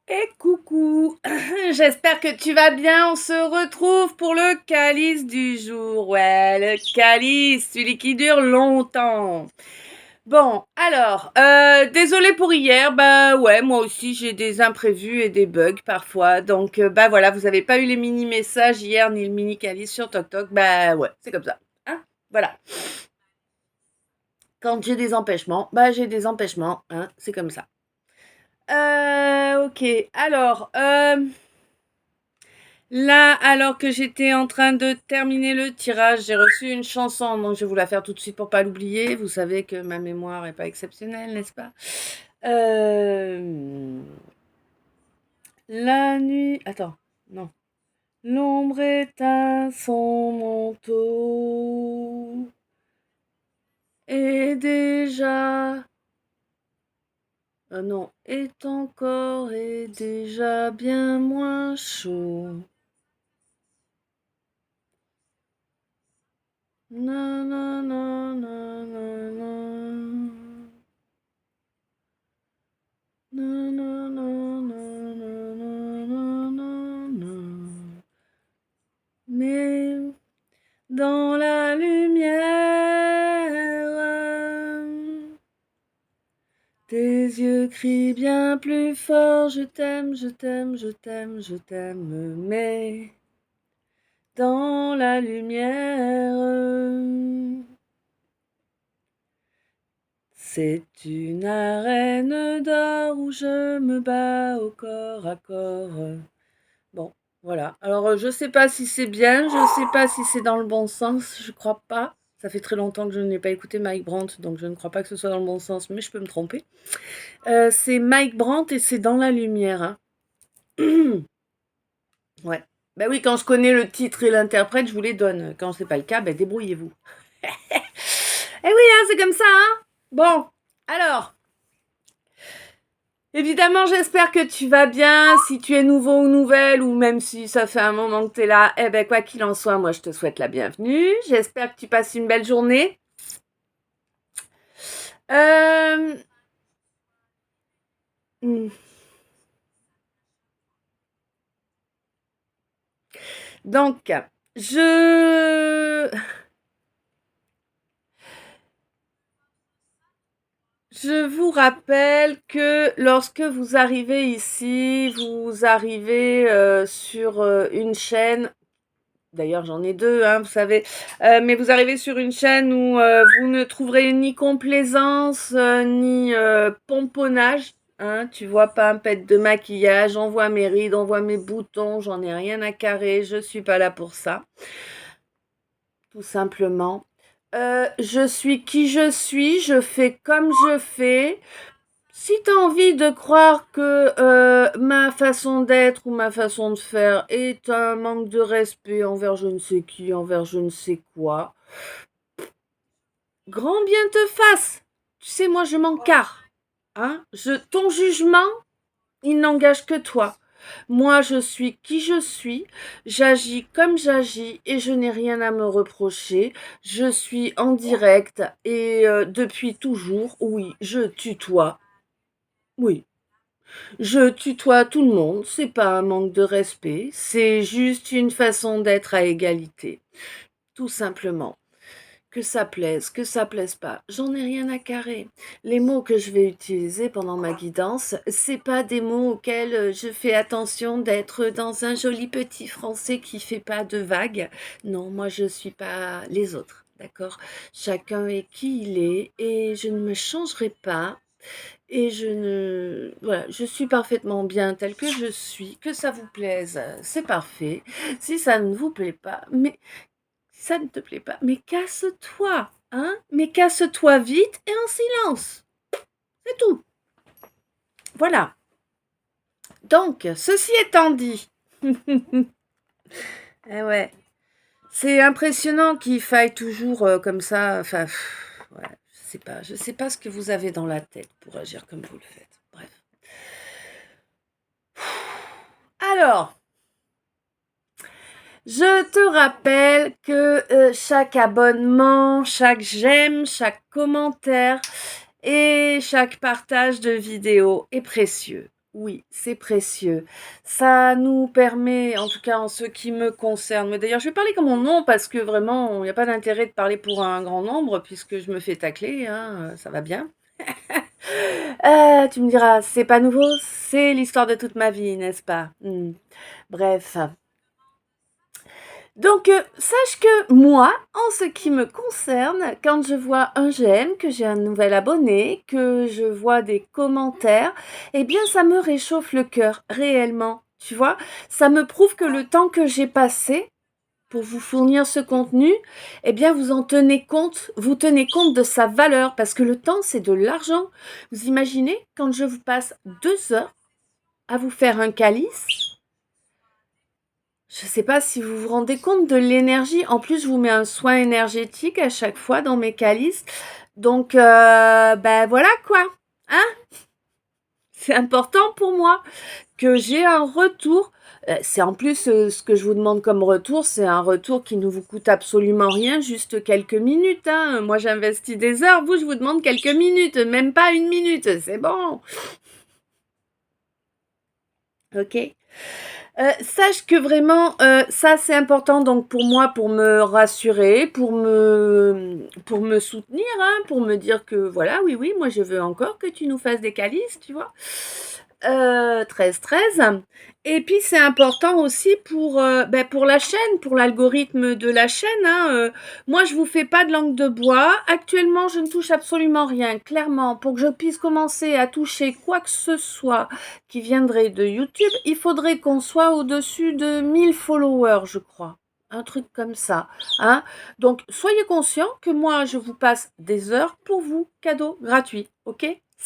Et coucou, j'espère que tu vas bien. On se retrouve pour le calice du jour. Ouais, le calice, celui qui dure longtemps. Bon, alors, désolé pour hier. Bah ouais, moi aussi j'ai des imprévus et des bugs parfois. Donc bah voilà, vous avez pas eu les mini messages hier ni le mini calice sur TokTok. Bah ouais, c'est comme ça. Hein, voilà. Quand j'ai des empêchements, bah j'ai des empêchements. Hein, c'est comme ça. Ok. Alors, là, alors que j'étais en train de terminer le tirage, j'ai reçu une chanson, donc je vais vous la faire tout de suite pour pas l'oublier. Vous savez que ma mémoire est pas exceptionnelle, n'est-ce pas? Euh, La nuit. Attends, non. L'ombre éteint son manteau. Et déjà. Non, est encore et déjà bien moins chaud. Non, non, non, non, non, non. Non, non, non, non, non, non, non, non, non. Mais dans la lumière, tes yeux crient bien plus fort, je t'aime, je t'aime, je t'aime, je t'aime, mais dans la lumière, c'est une arène d'or où je me bats au corps à corps. Bon, voilà. Alors, je sais pas si c'est bien, je sais pas si c'est dans le bon sens, je crois pas. Ça fait très longtemps que je n'ai pas écouté Mike Brandt, donc je ne crois pas que ce soit dans le bon sens, mais je peux me tromper. C'est Mike Brandt et c'est dans la lumière, hein. Ouais. Ben oui, quand je connais le titre et l'interprète, je vous les donne. Quand c'est pas le cas, ben débrouillez-vous. Eh oui, hein, c'est comme ça, hein. Bon, alors, évidemment, j'espère que tu vas bien. Si tu es nouveau ou nouvelle, ou même si ça fait un moment que tu es là, eh ben quoi qu'il en soit, moi je te souhaite la bienvenue. J'espère que tu passes une belle journée. Euh, hmm. Donc, je... je vous rappelle que lorsque vous arrivez ici, vous arrivez sur une chaîne. D'ailleurs, j'en ai deux, hein, vous savez. Mais vous arrivez sur une chaîne où vous ne trouverez ni complaisance, ni pomponnage. Hein, tu vois, pas un pet de maquillage. On voit mes rides, on voit mes boutons. J'en ai rien à carrer. Je suis pas là pour ça. Tout simplement. Je suis qui je suis. Je fais comme je fais. Si tu as envie de croire que ma façon d'être ou ma façon de faire est un manque de respect envers je ne sais qui, envers je ne sais quoi, grand bien te fasse. Tu sais, moi, je m'en carre. Hein. Ton jugement, il n'engage que toi. Moi, je suis qui je suis, j'agis comme j'agis et je n'ai rien à me reprocher. Je suis en direct et depuis toujours, oui, je tutoie. Oui, je tutoie tout le monde, c'est pas un manque de respect, c'est juste une façon d'être à égalité, tout simplement. Que ça plaise pas, j'en ai rien à carrer. Les mots que je vais utiliser pendant ma guidance, c'est pas des mots auxquels je fais attention d'être dans un joli petit français qui fait pas de vagues. Non, moi je suis pas les autres, d'accord? Chacun est qui il est et je ne me changerai pas et voilà, je suis parfaitement bien telle que je suis, que ça vous plaise, c'est parfait. Si ça ne vous plaît pas, mais si ça ne te plaît pas, mais casse-toi, hein? Mais casse-toi vite et en silence. C'est tout. Voilà. Donc, ceci étant dit, eh ouais, c'est impressionnant qu'il faille toujours comme ça. Enfin, ouais, je sais pas ce que vous avez dans la tête pour agir comme vous le faites. Bref. Alors, je te rappelle que chaque abonnement, chaque j'aime, chaque commentaire et chaque partage de vidéo est précieux. Oui, c'est précieux. Ça nous permet, en tout cas en ce qui me concerne, mais d'ailleurs je vais parler comme mon nom parce que vraiment il n'y a pas d'intérêt de parler pour un grand nombre puisque je me fais tacler, hein, ça va bien. Tu me diras, c'est pas nouveau, c'est l'histoire de toute ma vie, n'est-ce pas? Bref. Donc, sache que moi, en ce qui me concerne, quand je vois un j'aime, que j'ai un nouvel abonné, que je vois des commentaires, eh bien, ça me réchauffe le cœur, réellement. Tu vois, ça me prouve que le temps que j'ai passé pour vous fournir ce contenu, eh bien, vous tenez compte de sa valeur, parce que le temps, c'est de l'argent. Vous imaginez, quand je vous passe 2 heures à vous faire un calice, je ne sais pas si vous vous rendez compte de l'énergie. En plus, je vous mets un soin énergétique à chaque fois dans mes calices. Donc, ben voilà quoi. Hein? C'est important pour moi que j'ai un retour. C'est en plus ce que je vous demande comme retour, c'est un retour qui ne vous coûte absolument rien, juste quelques minutes. Hein. Moi, j'investis des heures. Vous, je vous demande quelques minutes, même pas une minute. C'est bon. Ok. Sache que vraiment, ça c'est important donc pour moi, pour me rassurer, pour me soutenir, hein, pour me dire que voilà, oui, oui, moi je veux encore que tu nous fasses des calices, tu vois. 13-13. Et puis c'est important aussi pour la chaîne, pour l'algorithme de la chaîne. Hein, moi je vous fais pas de langue de bois. Actuellement je ne touche absolument rien. Clairement, pour que je puisse commencer à toucher quoi que ce soit qui viendrait de YouTube, il faudrait qu'on soit au-dessus de 1000 followers, je crois. Un truc comme ça. Hein. Donc soyez conscients que moi je vous passe des heures pour vous, cadeau gratuit. Ok?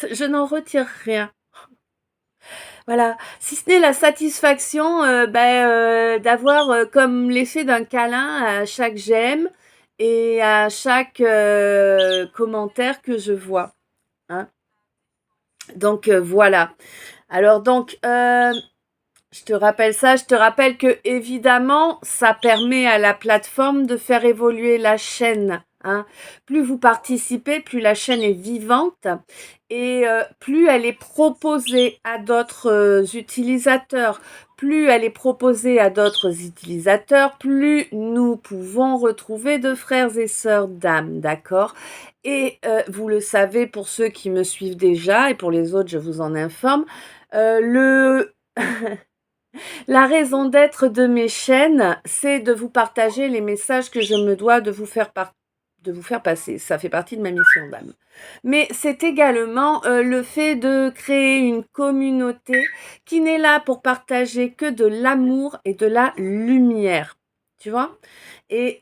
Je n'en retire rien. Voilà, si ce n'est la satisfaction d'avoir comme l'effet d'un câlin à chaque j'aime et à chaque commentaire que je vois. Hein. Donc voilà. Alors donc, je te rappelle ça, je te rappelle que évidemment, ça permet à la plateforme de faire évoluer la chaîne. Hein. Plus vous participez, plus la chaîne est vivante et plus elle est proposée à d'autres utilisateurs. Plus elle est proposée à d'autres utilisateurs, plus nous pouvons retrouver de frères et sœurs d'âme, d'accord? Et vous le savez pour ceux qui me suivent déjà et pour les autres, je vous en informe, le la raison d'être de mes chaînes, c'est de vous partager les messages que je me dois de vous faire passer. Ça fait partie de ma mission d'âme. Mais c'est également le fait de créer une communauté qui n'est là pour partager que de l'amour et de la lumière. Tu vois? Et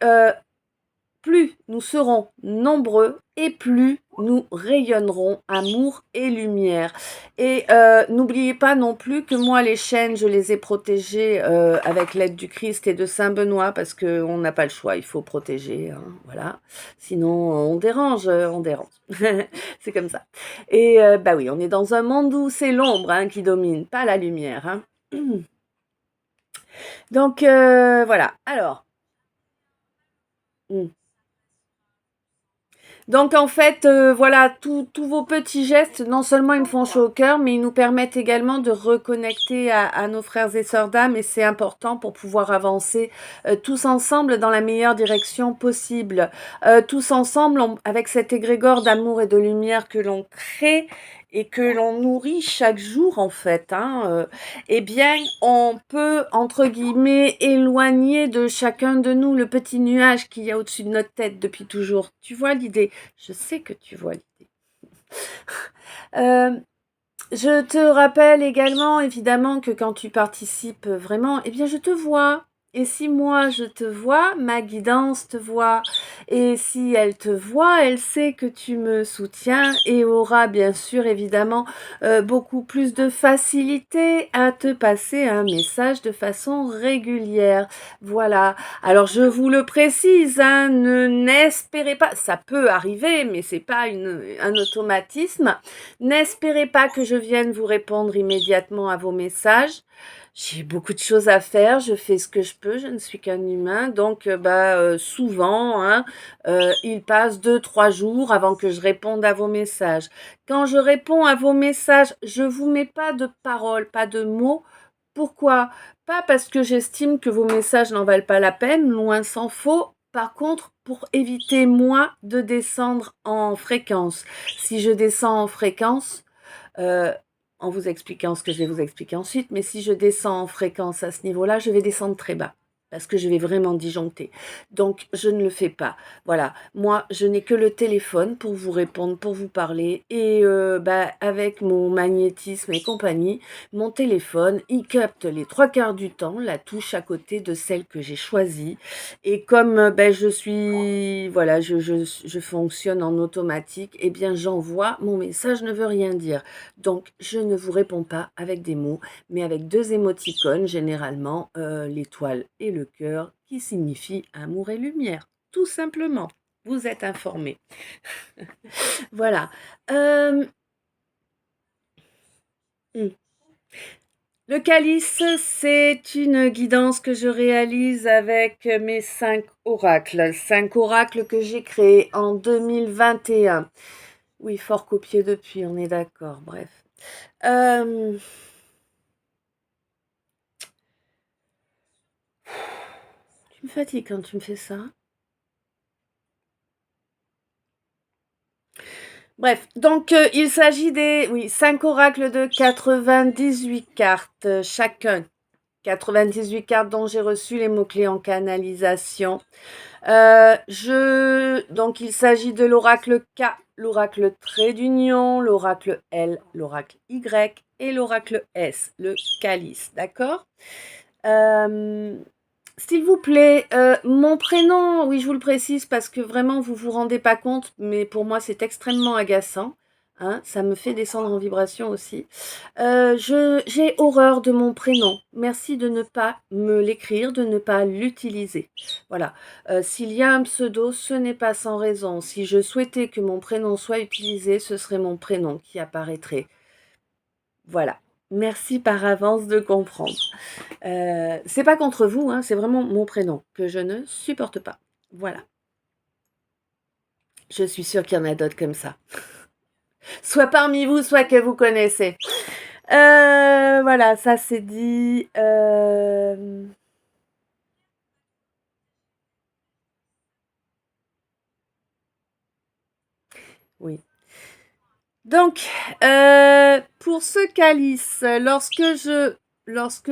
plus nous serons nombreux et plus nous rayonnerons amour et lumière. Et n'oubliez pas non plus que moi, les chaînes, je les ai protégées avec l'aide du Christ et de Saint Benoît parce qu'on n'a pas le choix, il faut protéger. Hein, voilà. Sinon, on dérange, on dérange. C'est comme ça. Et bah oui, on est dans un monde où c'est l'ombre hein, qui domine, pas la lumière. Hein. Donc voilà. Alors. Donc en fait, voilà, tous vos petits gestes, non seulement ils me font chaud au cœur, mais ils nous permettent également de reconnecter à nos frères et sœurs d'âme et c'est important pour pouvoir avancer tous ensemble dans la meilleure direction possible. Tous ensemble, avec cet égrégore d'amour et de lumière que l'on crée et que l'on nourrit chaque jour en fait, hein, eh bien, on peut, entre guillemets, éloigner de chacun de nous le petit nuage qu'il y a au-dessus de notre tête depuis toujours. Tu vois l'idée? Je sais que tu vois l'idée. Je te rappelle également, évidemment, que quand tu participes vraiment, eh bien, je te vois. Et si moi je te vois, ma guidance te voit. Et si elle te voit, elle sait que tu me soutiens et aura bien sûr évidemment beaucoup plus de facilité à te passer un message de façon régulière. Voilà. Alors je vous le précise, hein, n'espérez pas, ça peut arriver, mais c'est pas un automatisme. N'espérez pas que je vienne vous répondre immédiatement à vos messages. J'ai beaucoup de choses à faire, je fais ce que je peux peu, je ne suis qu'un humain, donc souvent, hein, il passe 2, 3 jours avant que je réponde à vos messages. Quand je réponds à vos messages, je vous mets pas de paroles, pas de mots. Pourquoi? Pas parce que j'estime que vos messages n'en valent pas la peine, loin s'en faut. Par contre, pour éviter moi de descendre en fréquence. Si je descends en fréquence, euh, en vous expliquant ce que je vais vous expliquer ensuite, mais si je descends en fréquence à ce niveau-là, je vais descendre très bas parce que je vais vraiment disjoncter. Donc, je ne le fais pas. Voilà, moi, je n'ai que le téléphone pour vous répondre, pour vous parler. Et avec mon magnétisme et compagnie, mon téléphone, il capte les 3 quarts du temps la touche à côté de celle que j'ai choisie. Et comme je suis, voilà, je fonctionne en automatique, eh bien, j'envoie, mon message ne veut rien dire. Donc, je ne vous réponds pas avec des mots, mais avec 2 émoticônes, généralement l'étoile et le cœur, qui signifient amour et lumière, tout simplement. Vous êtes informés. Voilà. Euh, hmm. Le calice, c'est une guidance que je réalise avec mes 5 oracles. 5 oracles que j'ai créés en 2021. Oui, fort copié depuis, on est d'accord. Bref. Euh, Tu me fatigues quand tu me fais ça. Bref, donc il s'agit des 5 oracles de 98 cartes chacun. 98 cartes dont j'ai reçu les mots-clés en canalisation. Donc il s'agit de l'oracle K, l'oracle trait d'union, l'oracle L, l'oracle Y et l'oracle S, le calice, d'accord? Euh, S'il vous plaît, mon prénom, oui, je vous le précise parce que vraiment, vous vous rendez pas compte, mais pour moi, c'est extrêmement agaçant. Hein, ça me fait descendre en vibration aussi. J'ai horreur de mon prénom. Merci de ne pas me l'écrire, de ne pas l'utiliser. Voilà. S'il y a un pseudo, ce n'est pas sans raison. Si je souhaitais que mon prénom soit utilisé, ce serait mon prénom qui apparaîtrait. Voilà. Merci par avance de comprendre. C'est pas contre vous, hein, c'est vraiment mon prénom que je ne supporte pas. Voilà. Je suis sûre qu'il y en a d'autres comme ça. Soit parmi vous, soit que vous connaissez. Voilà, ça c'est dit. Oui. Donc, pour ce calice, lorsque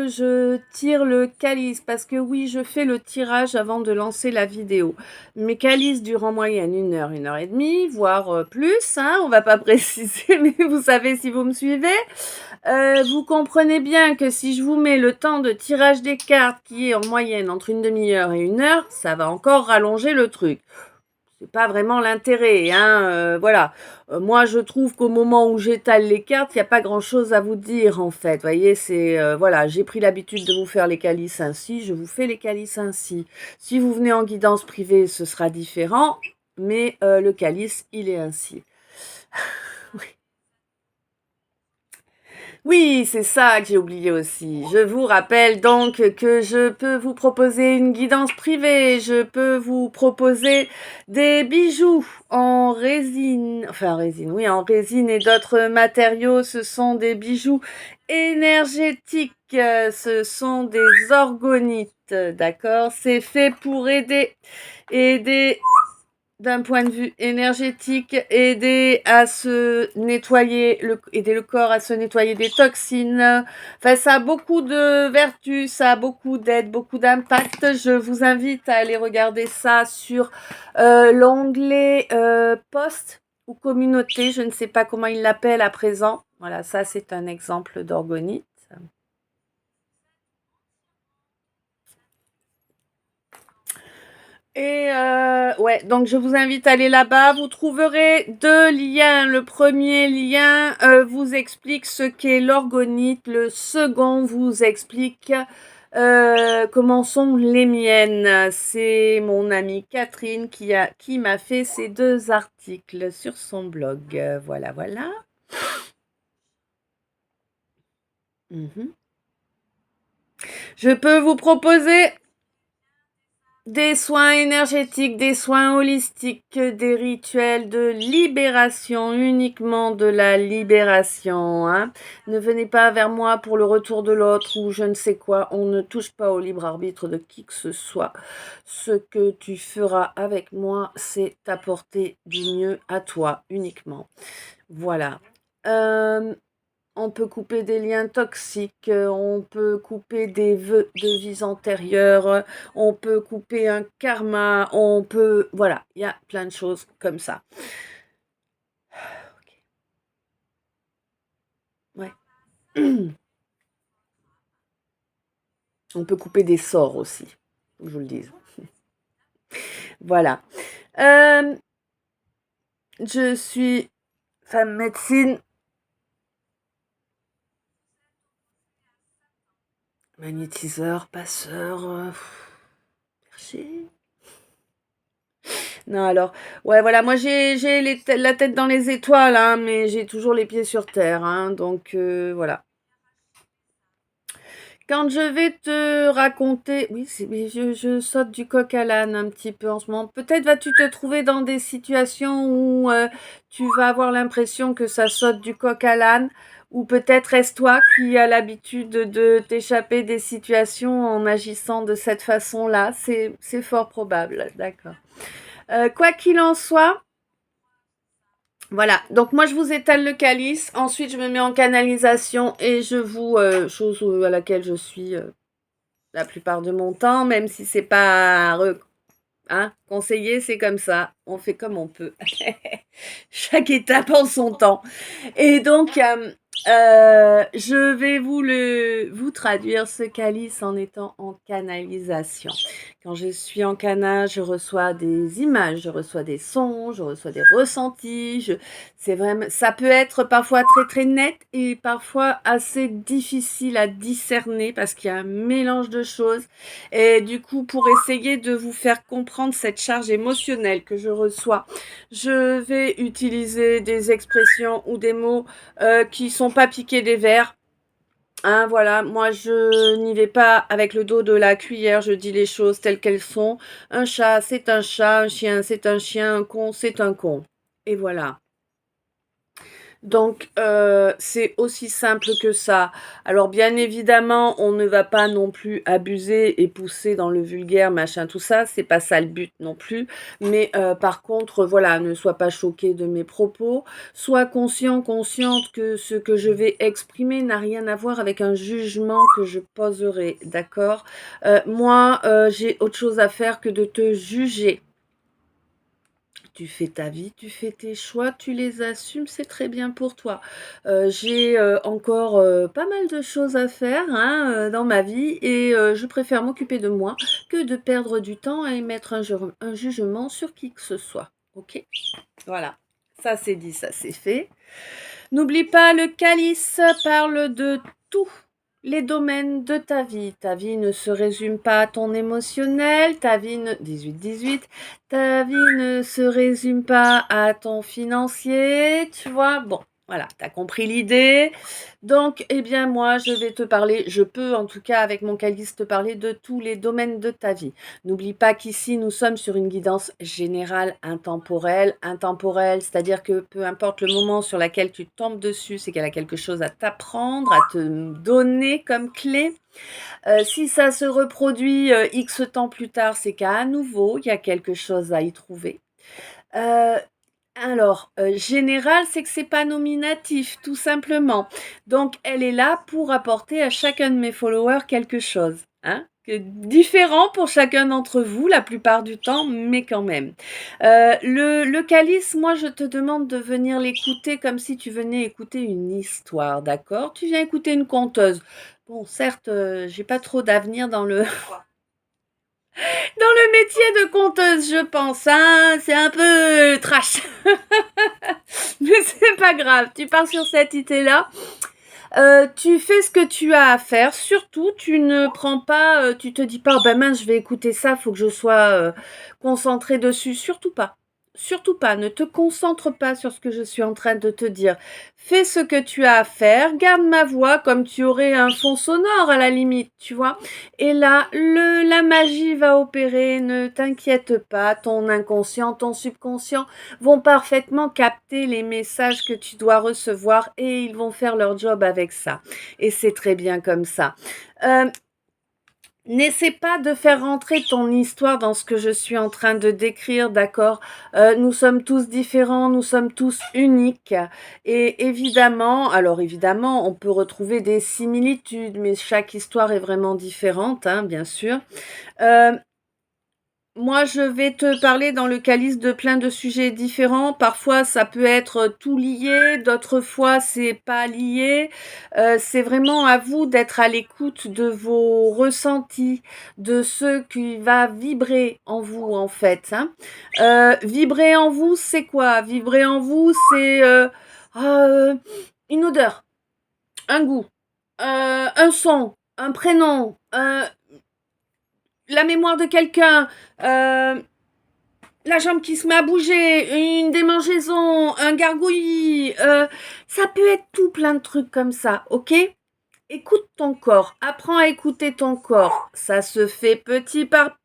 je tire le calice, parce que oui, je fais le tirage avant de lancer la vidéo. Mes calices durent en moyenne 1 heure et demie, voire plus, hein, on va pas préciser, mais vous savez si vous me suivez. Vous comprenez bien que si je vous mets le temps de tirage des cartes qui est en moyenne entre une demi-heure et 1 heure, ça va encore rallonger le truc. C'est pas vraiment l'intérêt, hein, voilà. Moi, je trouve qu'au moment où j'étale les cartes, il n'y a pas grand-chose à vous dire, en fait. Vous voyez, voilà, j'ai pris l'habitude de vous faire les calices ainsi, je vous fais les calices ainsi. Si vous venez en guidance privée, ce sera différent, mais le calice, il est ainsi. Oui, c'est ça que j'ai oublié aussi. Je vous rappelle donc que je peux vous proposer une guidance privée. Je peux vous proposer des bijoux en résine. Enfin, en résine, oui, en résine et d'autres matériaux. Ce sont des bijoux énergétiques. Ce sont des orgonites. D'accord? C'est fait pour aider d'un point de vue énergétique, aider le corps à se nettoyer des toxines. Enfin, ça a beaucoup de vertus, ça a beaucoup d'aide, beaucoup d'impact. Je vous invite à aller regarder ça sur l'onglet post ou communauté, je ne sais pas comment il l'appelle à présent. Voilà, ça c'est un exemple d'orgonite. Et ouais, donc je vous invite à aller là-bas. Vous trouverez 2 liens. Le premier lien vous explique ce qu'est l'orgonite. Le second vous explique comment sont les miennes. C'est mon amie Catherine qui m'a fait ces 2 articles sur son blog. Voilà, voilà. Mhm. Je peux vous proposer des soins énergétiques, des soins holistiques, des rituels de libération, uniquement de la libération. Hein. Ne venez pas vers moi pour le retour de l'autre ou je ne sais quoi. On ne touche pas au libre arbitre de qui que ce soit. Ce que tu feras avec moi, c'est t'apporter du mieux à toi uniquement. Voilà. On peut couper des liens toxiques, on peut couper des vœux de vies antérieures, on peut couper un karma, on peut... Voilà, il y a plein de choses comme ça. Ok. Ouais. On peut couper des sorts aussi, faut que je vous le dise. Voilà. Je suis femme médecine, magnétiseur, passeur, berger. Non, alors, ouais, voilà, moi j'ai la tête dans les étoiles, hein, mais j'ai toujours les pieds sur terre, hein, donc voilà. Quand je vais te raconter, oui, mais je saute du coq à l'âne un petit peu en ce moment. Peut-être vas-tu te trouver dans des situations où tu vas avoir l'impression que ça saute du coq à l'âne, ou peut-être est-ce toi qui as l'habitude de t'échapper des situations en agissant de cette façon-là. C'est fort probable, d'accord. Quoi qu'il en soit, voilà, donc moi je vous étale le calice, ensuite je me mets en canalisation et je vous, chose à laquelle je suis la plupart de mon temps, même si c'est pas conseillé, c'est comme ça, on fait comme on peut. Chaque étape en son temps. Et donc, je vais vous traduire ce calice en étant en canalisation. Quand je suis en cana, je reçois des images, je reçois des sons, je reçois des ressentis. C'est vraiment, ça peut être parfois très très net et parfois assez difficile à discerner parce qu'il y a un mélange de choses. Et du coup, pour essayer de vous faire comprendre cette charge émotionnelle que je reçois, je vais utiliser des expressions ou des mots qui sont pas piqués des verres. Hein, voilà, moi je n'y vais pas avec le dos de la cuillère, je dis les choses telles qu'elles sont. Un chat, c'est un chat, un chien, c'est un chien, un con, c'est un con. Et voilà. Donc, c'est aussi simple que ça. Alors, bien évidemment, on ne va pas non plus abuser et pousser dans le vulgaire, machin, tout ça. C'est pas ça le but non plus. Mais par contre, voilà, ne sois pas choqué de mes propos. Sois conscient, consciente que ce que je vais exprimer n'a rien à voir avec un jugement que je poserai. D'accord? Moi, j'ai autre chose à faire que de te juger. Tu fais ta vie, tu fais tes choix, tu les assumes, c'est très bien pour toi. J'ai encore pas mal de choses à faire hein, dans ma vie et je préfère m'occuper de moi que de perdre du temps à émettre un jugement sur qui que ce soit. Ok? Voilà. Ça c'est dit, ça c'est fait. N'oublie pas, le calice parle de tous les domaines de ta vie. Ta vie ne se résume pas à ton émotionnel, ta vie ne... 18, ta vie ne se résume pas à ton financier, tu vois. Bon, voilà, t'as compris l'idée. Donc, eh bien, moi, je vais te parler, je peux en tout cas avec mon calice te parler de tous les domaines de ta vie. N'oublie pas qu'ici, nous sommes sur une guidance générale, intemporelle. Intemporelle, c'est-à-dire que peu importe le moment sur lequel tu tombes dessus, c'est qu'elle a quelque chose à t'apprendre, à te donner comme clé. Si ça se reproduit X temps plus tard, c'est qu'à nouveau, il y a quelque chose à y trouver. Euh, général, c'est que c'est pas nominatif, tout simplement. Donc, elle est là pour apporter à chacun de mes followers quelque chose. Hein, différent pour chacun d'entre vous la plupart du temps, mais quand même. Le calice, moi, je te demande de venir l'écouter comme si tu venais écouter une histoire, d'accord? Tu viens écouter une conteuse. Bon, certes, j'ai pas trop d'avenir dans le dans le métier de conteuse, je pense. Hein, c'est un peu trash. Mais c'est pas grave, tu pars sur cette idée-là. Tu fais ce que tu as à faire. Surtout, tu ne prends pas, tu te dis pas, oh ben mince, je vais écouter ça, faut que je sois concentrée dessus. Surtout pas. surtout pas, ne te concentre pas sur ce que je suis en train de te dire. Fais ce que tu as à faire, garde ma voix comme tu aurais un fond sonore à la limite, tu vois. Et là, la magie va opérer, ne t'inquiète pas, ton inconscient, ton subconscient vont parfaitement capter les messages que tu dois recevoir et ils vont faire leur job avec ça. Et c'est très bien comme ça. Euh, N'essaie pas de faire rentrer ton histoire dans ce que je suis en train de décrire, d'accord? Nous sommes tous différents, nous sommes tous uniques. Et évidemment, alors évidemment, on peut retrouver des similitudes, mais chaque histoire est vraiment différente, hein, bien sûr. Euh, Moi, je vais te parler dans le calice de plein de sujets différents. Parfois, ça peut être tout lié, d'autres fois, c'est pas lié. C'est vraiment à vous d'être à l'écoute de vos ressentis, de ce qui va vibrer en vous, en fait, hein. Vibrer en vous, c'est quoi? Vibrer en vous, c'est ah, une odeur, un goût, un son, un prénom, la mémoire de quelqu'un, euh, la jambe qui se met à bouger, une démangeaison, un gargouillis, ça peut être tout plein de trucs comme ça, ok? Écoute ton corps, apprends à écouter ton corps. Ça se fait petit par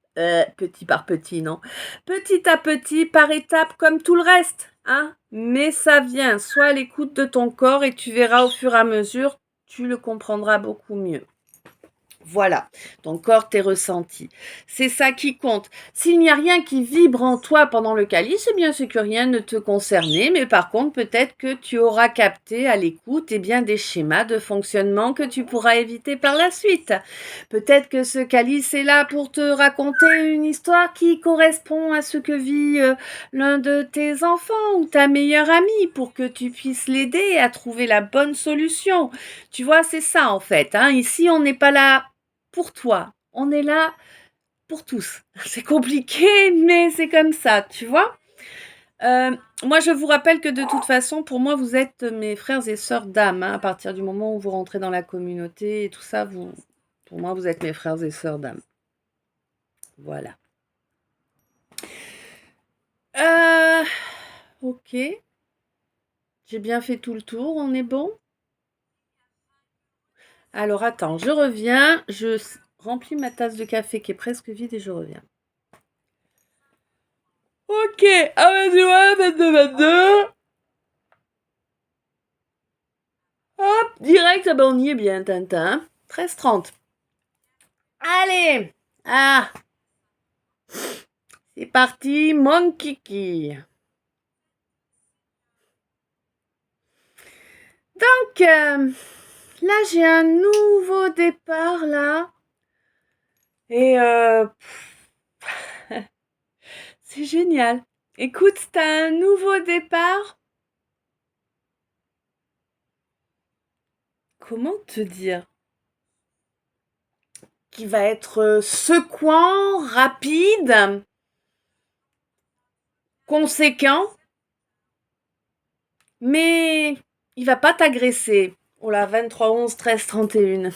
petit, non? Petit à petit, par étapes, comme tout le reste, hein? Mais ça vient, sois à l'écoute de ton corps et tu verras au fur et à mesure, tu le comprendras beaucoup mieux. Voilà, ton corps, tes ressentis. C'est ça qui compte. S'il n'y a rien qui vibre en toi pendant le calice, eh bien c'est que rien ne te concernait, mais par contre peut-être que tu auras capté à l'écoute bien des schémas de fonctionnement que tu pourras éviter par la suite. Peut-être que ce calice est là pour te raconter une histoire qui correspond à ce que vit l'un de tes enfants ou ta meilleure amie pour que tu puisses l'aider à trouver la bonne solution. Tu vois, c'est ça en fait, hein. Ici, on n'est pas là pour toi. On est là pour tous. C'est compliqué, mais c'est comme ça, tu vois. Moi, je vous rappelle que de toute façon, pour moi, vous êtes mes frères et sœurs d'âme, hein. À partir du moment où vous rentrez dans la communauté et tout ça, pour moi, vous êtes mes frères et sœurs d'âme. Voilà. Ok. J'ai bien fait tout le tour. On est bon? Alors, attends, je reviens. Je remplis ma tasse de café qui est presque vide et je reviens. Ok, ah vas-y, ouais, 22. Hop, direct, ah ben on y est bien, Tintin. 13h30. Allez, ah, c'est parti, mon kiki. Donc, là, j'ai un nouveau départ, là. Et c'est génial. Écoute, t'as un nouveau départ. Comment te dire? Qui va être secouant, rapide, conséquent, mais il va pas t'agresser. Oh là, 23, 11, 13, 31.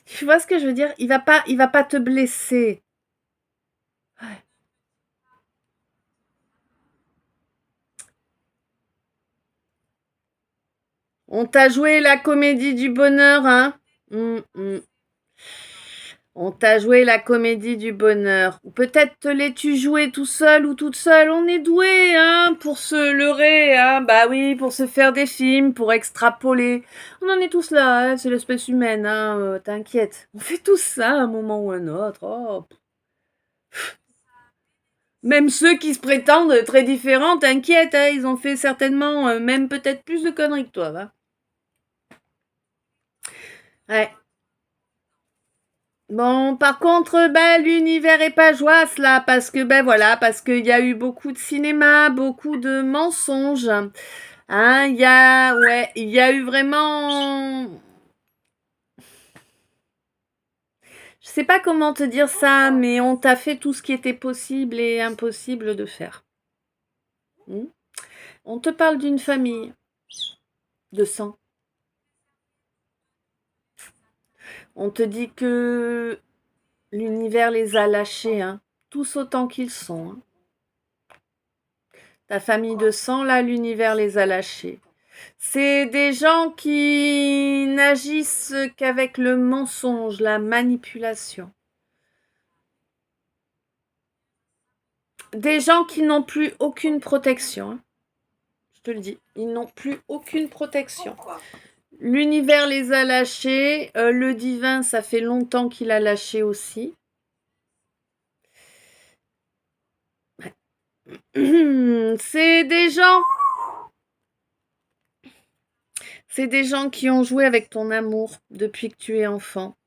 Tu vois ce que je veux dire? Il va pas te blesser. Ouais. On t'a joué la comédie du bonheur, hein? Mm. On t'a joué la comédie du bonheur. Ou peut-être te l'es-tu joué tout seul ou toute seule. On est doué, hein, pour se leurrer, hein. Bah oui, pour se faire des films, pour extrapoler. On en est tous là, hein. C'est l'espèce humaine, hein. T'inquiète. On fait tous ça à un moment ou un autre. Oh. Même ceux qui se prétendent très différents, t'inquiète, hein, ils ont fait certainement même peut-être plus de conneries que toi, va. Ouais. Bon, par contre, l'univers est pas joie là, parce que, voilà, parce qu'il y a eu beaucoup de cinéma, beaucoup de mensonges. Hein, il y a eu vraiment, je sais pas comment te dire ça, mais on t'a fait tout ce qui était possible et impossible de faire. Hmm. On te parle d'une famille de sang. On te dit que l'univers les a lâchés, hein, tous autant qu'ils sont, hein. Ta famille de sang, là, l'univers les a lâchés. C'est des gens qui n'agissent qu'avec le mensonge, la manipulation. Des gens qui n'ont plus aucune protection, hein. Je te le dis, ils n'ont plus aucune protection. L'univers les a lâchés, le divin, ça fait longtemps qu'il a lâché aussi. C'est des gens... C'est des gens qui ont joué avec ton amour depuis que tu es enfant.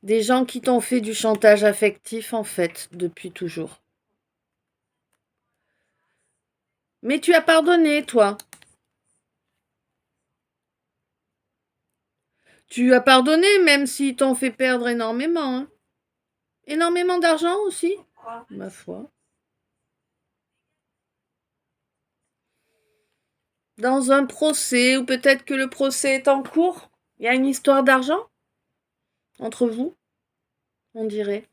Des gens qui t'ont fait du chantage affectif, en fait, depuis toujours. Mais tu as pardonné, toi. Tu as pardonné, même s'ils t'ont fait perdre énormément, hein. Énormément d'argent aussi, ma foi. Dans un procès, ou peut-être que le procès est en cours. Il y a une histoire d'argent entre vous, on dirait.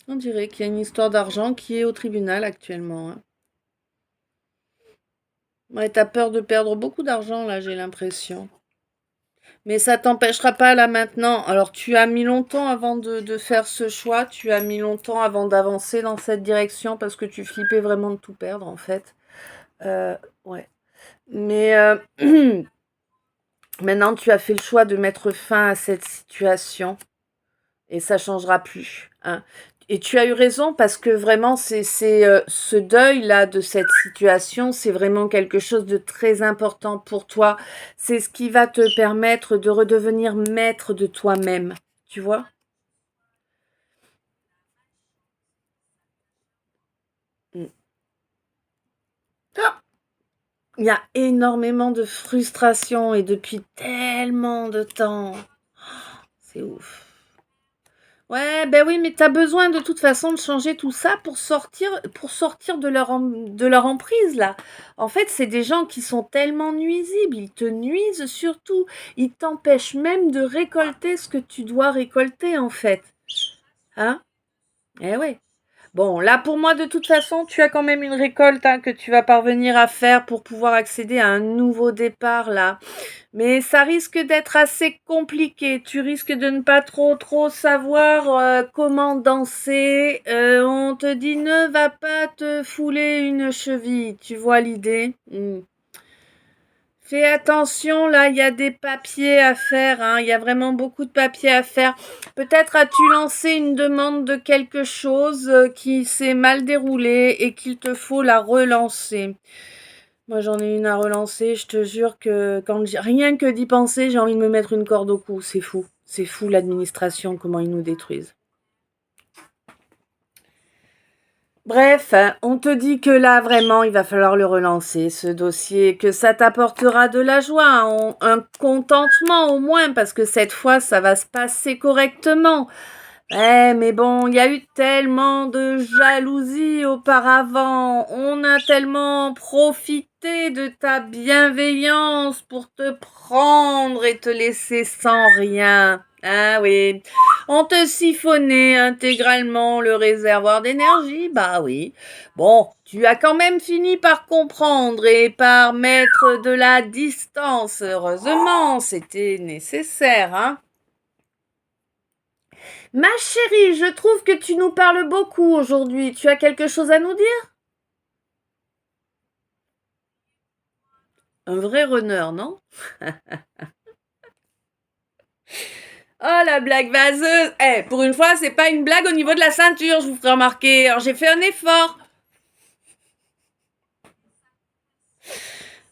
On dirait qu'il y a une histoire d'argent qui est au tribunal actuellement, hein. Ouais, t'as peur de perdre beaucoup d'argent, là, j'ai l'impression. Mais ça t'empêchera pas, là, maintenant. Alors, tu as mis longtemps avant de faire ce choix. Tu as mis longtemps avant d'avancer dans cette direction parce que tu flippais vraiment de tout perdre, en fait. Ouais. Mais maintenant, tu as fait le choix de mettre fin à cette situation et ça changera plus, hein. Et tu as eu raison parce que vraiment, ce deuil-là de cette situation, c'est vraiment quelque chose de très important pour toi. C'est ce qui va te permettre de redevenir maître de toi-même, tu vois? Mm. Ah, il y a énormément de frustration et depuis tellement de temps. C'est ouf. Ouais, ben oui, mais t'as besoin de toute façon de changer tout ça pour sortir de leur emprise, là. En fait, c'est des gens qui sont tellement nuisibles, ils te nuisent surtout, ils t'empêchent même de récolter ce que tu dois récolter, en fait. Hein? Eh ouais. Bon, là pour moi, de toute façon, tu as quand même une récolte, hein, que tu vas parvenir à faire pour pouvoir accéder à un nouveau départ là. Mais ça risque d'être assez compliqué. Tu risques de ne pas trop savoir comment danser. On te dit ne va pas te fouler une cheville. Tu vois l'idée? Fais attention, là, il y a des papiers à faire, hein. Il y a vraiment beaucoup de papiers à faire. Peut-être as-tu lancé une demande de quelque chose qui s'est mal déroulé et qu'il te faut la relancer. Moi, j'en ai une à relancer. Je te jure que rien que d'y penser, j'ai envie de me mettre une corde au cou. C'est fou. C'est fou l'administration, comment ils nous détruisent. Bref, hein, on te dit que là, vraiment, il va falloir le relancer, ce dossier, que ça t'apportera de la joie, un contentement au moins, parce que cette fois, ça va se passer correctement. Ouais, mais bon, il y a eu tellement de jalousie auparavant. On a tellement profité de ta bienveillance pour te prendre et te laisser sans rien. Ah oui. On te siphonnait intégralement le réservoir d'énergie. Bah oui. Bon, tu as quand même fini par comprendre et par mettre de la distance. Heureusement, c'était nécessaire, hein. Ma chérie, je trouve que tu nous parles beaucoup aujourd'hui. Tu as quelque chose à nous dire? Un vrai runner, non? Oh, la blague vaseuse! Eh, pour une fois, c'est pas une blague au niveau de la ceinture, je vous ferai remarquer. Alors, j'ai fait un effort.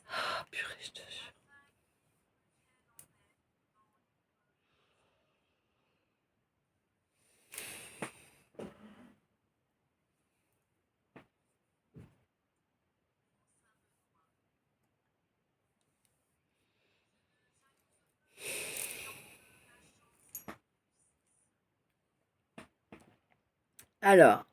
Oh, purée, je te jure. Alors,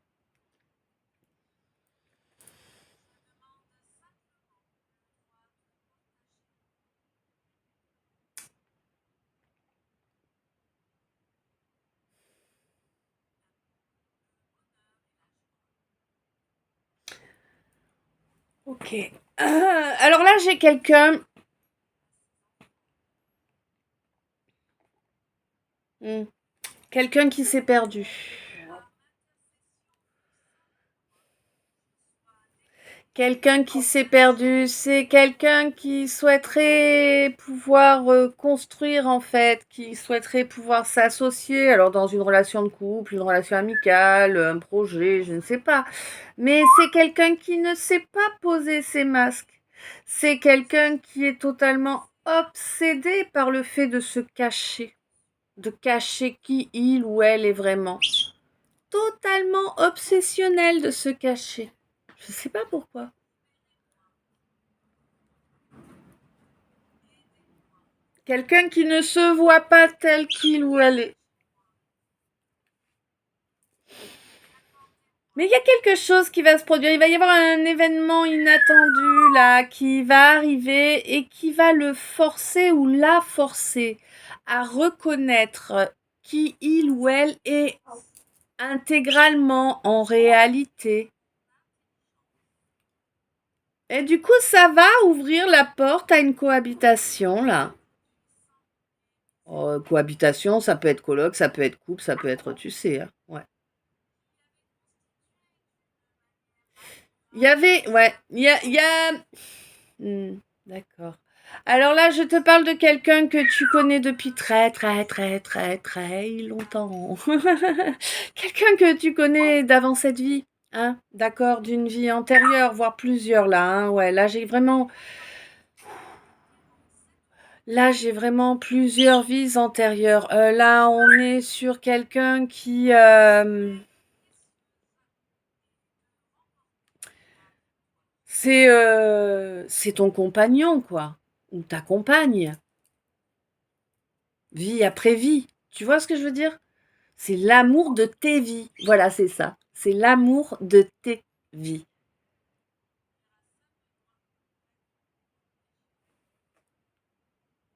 Ok. Alors là, j'ai quelqu'un. Hmm. Quelqu'un qui s'est perdu. Quelqu'un qui s'est perdu, c'est quelqu'un qui souhaiterait pouvoir construire en fait, qui souhaiterait pouvoir s'associer, alors dans une relation de couple, une relation amicale, un projet, je ne sais pas. Mais c'est quelqu'un qui ne sait pas poser ses masques. C'est quelqu'un qui est totalement obsédé par le fait de cacher qui il ou elle est vraiment. Totalement obsessionnel de se cacher. Je ne sais pas pourquoi. Quelqu'un qui ne se voit pas tel qu'il ou elle est. Mais il y a quelque chose qui va se produire. Il va y avoir un événement inattendu là qui va arriver et qui va le forcer ou la forcer à reconnaître qui il ou elle est intégralement en réalité. Et du coup, ça va ouvrir la porte à une cohabitation là. Cohabitation, ça peut être coloc, ça peut être couple, ça peut être, tu sais, hein. Ouais. Il y avait, ouais, Hmm, d'accord. Alors là, je te parle de quelqu'un que tu connais depuis très, très, très, très, très longtemps. Quelqu'un que tu connais d'avant cette vie, hein, d'accord, d'une vie antérieure, voire plusieurs là, hein, ouais, là, j'ai vraiment plusieurs vies antérieures. Là, on est sur quelqu'un qui, c'est ton compagnon, quoi, ou ta compagne, vie après vie. Tu vois ce que je veux dire? C'est l'amour de tes vies. Voilà, c'est ça. C'est l'amour de tes vies.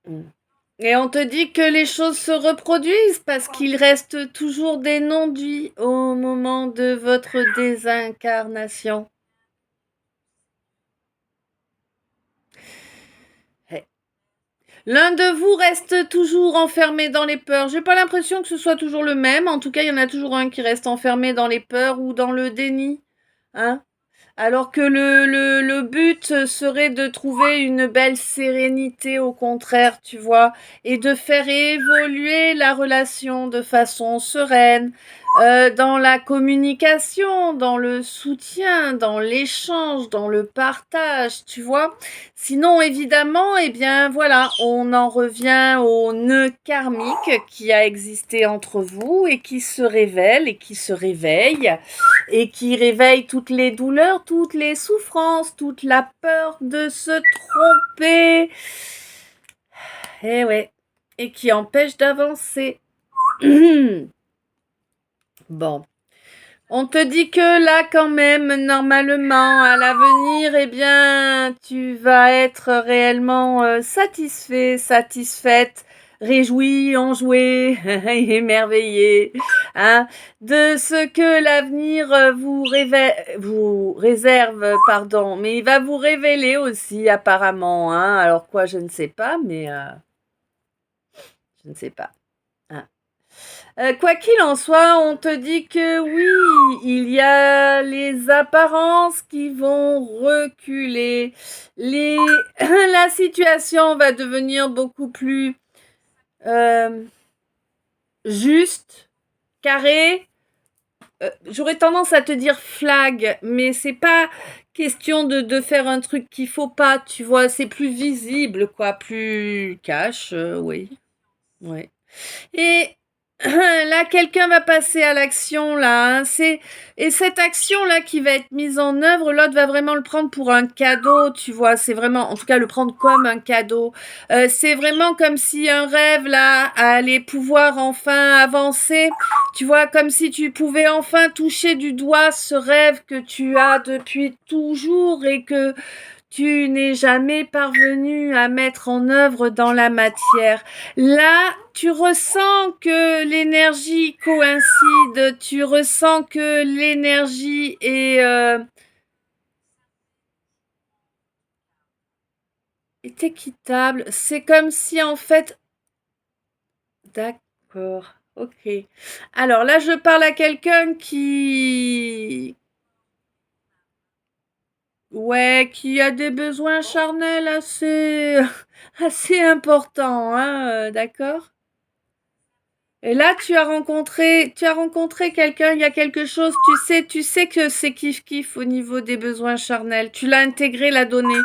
Mm. Et on te dit que les choses se reproduisent parce qu'il reste toujours des non-dits au moment de votre désincarnation. Eh. L'un de vous reste toujours enfermé dans les peurs. J'ai pas l'impression que ce soit toujours le même. En tout cas, il y en a toujours un qui reste enfermé dans les peurs ou dans le déni. Hein? Alors que le but serait de trouver une belle sérénité au contraire, tu vois, et de faire évoluer la relation de façon sereine, dans la communication, dans le soutien, dans l'échange, dans le partage, tu vois. Sinon, évidemment, eh bien voilà, on en revient au nœud karmique qui a existé entre vous et qui se révèle et qui se réveille et qui réveille toutes les douleurs, toutes les souffrances, toute la peur de se tromper. Eh ouais, et qui empêche d'avancer. Bon, on te dit que là quand même, normalement, à l'avenir, eh bien, tu vas être réellement satisfait, satisfaite, réjoui, enjoué, émerveillé, hein, de ce que l'avenir vous réserve, pardon, mais il va vous révéler aussi apparemment, hein. Alors quoi, je ne sais pas, mais je ne sais pas. Hein. Quoi qu'il en soit, on te dit que oui, il y a les apparences qui vont reculer. Les... La situation va devenir beaucoup plus euh, juste, carrée. J'aurais tendance à te dire flag, mais c'est pas question de faire un truc qu'il faut pas, tu vois. C'est plus visible, quoi, plus cash, oui. Ouais. Et là, quelqu'un va passer à l'action, là. Hein. Et cette action-là qui va être mise en œuvre, l'autre va vraiment le prendre pour un cadeau, tu vois. C'est vraiment, en tout cas, le prendre comme un cadeau. C'est vraiment comme si un rêve, là, allait pouvoir enfin avancer. Tu vois, comme si tu pouvais enfin toucher du doigt ce rêve que tu as depuis toujours et que tu n'es jamais parvenu à mettre en œuvre dans la matière. Là, tu ressens que l'énergie coïncide, tu ressens que l'énergie est est équitable. C'est comme si en fait... D'accord, ok. Alors là, je parle à quelqu'un qui... Ouais, qui a des besoins charnels assez, assez importants, hein, d'accord? Et là, tu as rencontré quelqu'un, il y a quelque chose, tu sais que c'est kiff-kiff au niveau des besoins charnels. Tu l'as intégré, la donnée.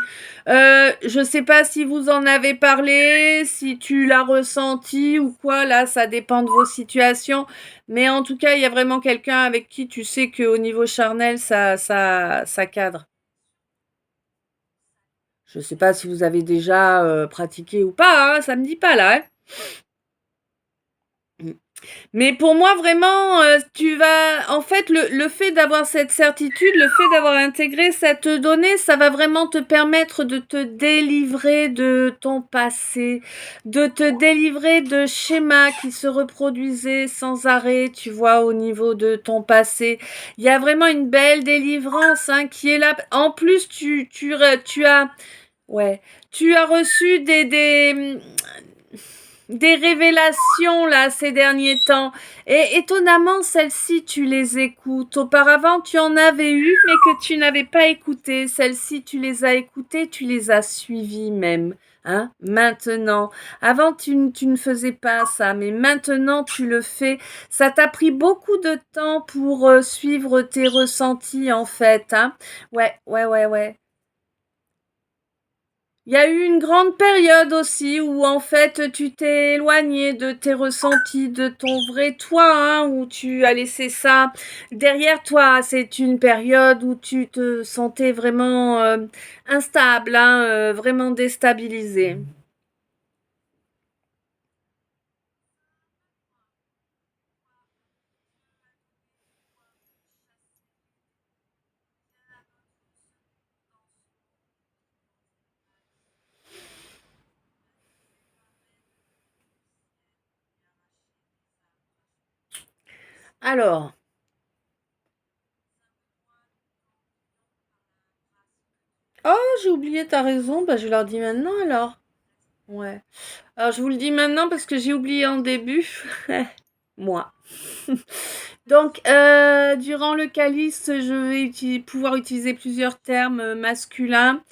Je sais pas si vous en avez parlé, si tu l'as ressenti ou quoi, là, ça dépend de vos situations. Mais en tout cas, il y a vraiment quelqu'un avec qui tu sais qu'au niveau charnel, ça cadre. Je sais pas si vous avez déjà pratiqué ou pas, hein, ça me dit pas là, hein. Mais pour moi, vraiment, tu vas... En fait, le fait d'avoir cette certitude, le fait d'avoir intégré cette donnée, ça va vraiment te permettre de te délivrer de ton passé, de te délivrer de schémas qui se reproduisaient sans arrêt, tu vois, au niveau de ton passé. Il y a vraiment une belle délivrance hein, qui est là. En plus, tu as... Ouais, tu as reçu des révélations là ces derniers temps. Et étonnamment, celles-ci, tu les écoutes. Auparavant, tu en avais eu, mais que tu n'avais pas écouté. Celles-ci, tu les as écoutées, tu les as suivies même. Hein, maintenant. Avant, tu ne faisais pas ça, mais maintenant, tu le fais. Ça t'a pris beaucoup de temps pour suivre tes ressentis, en fait. Hein. Ouais, ouais, ouais, ouais. Il y a eu une grande période aussi où en fait tu t'es éloigné de tes ressentis, de ton vrai toi, hein, où tu as laissé ça derrière toi. C'est une période où tu te sentais vraiment instable, hein, vraiment déstabilisé. Alors, oh j'ai oublié, t'as raison, bah je leur dis maintenant alors. Ouais. Alors je vous le dis maintenant parce que j'ai oublié en début. Moi. Donc, durant le calice, je vais pouvoir utiliser plusieurs termes masculins,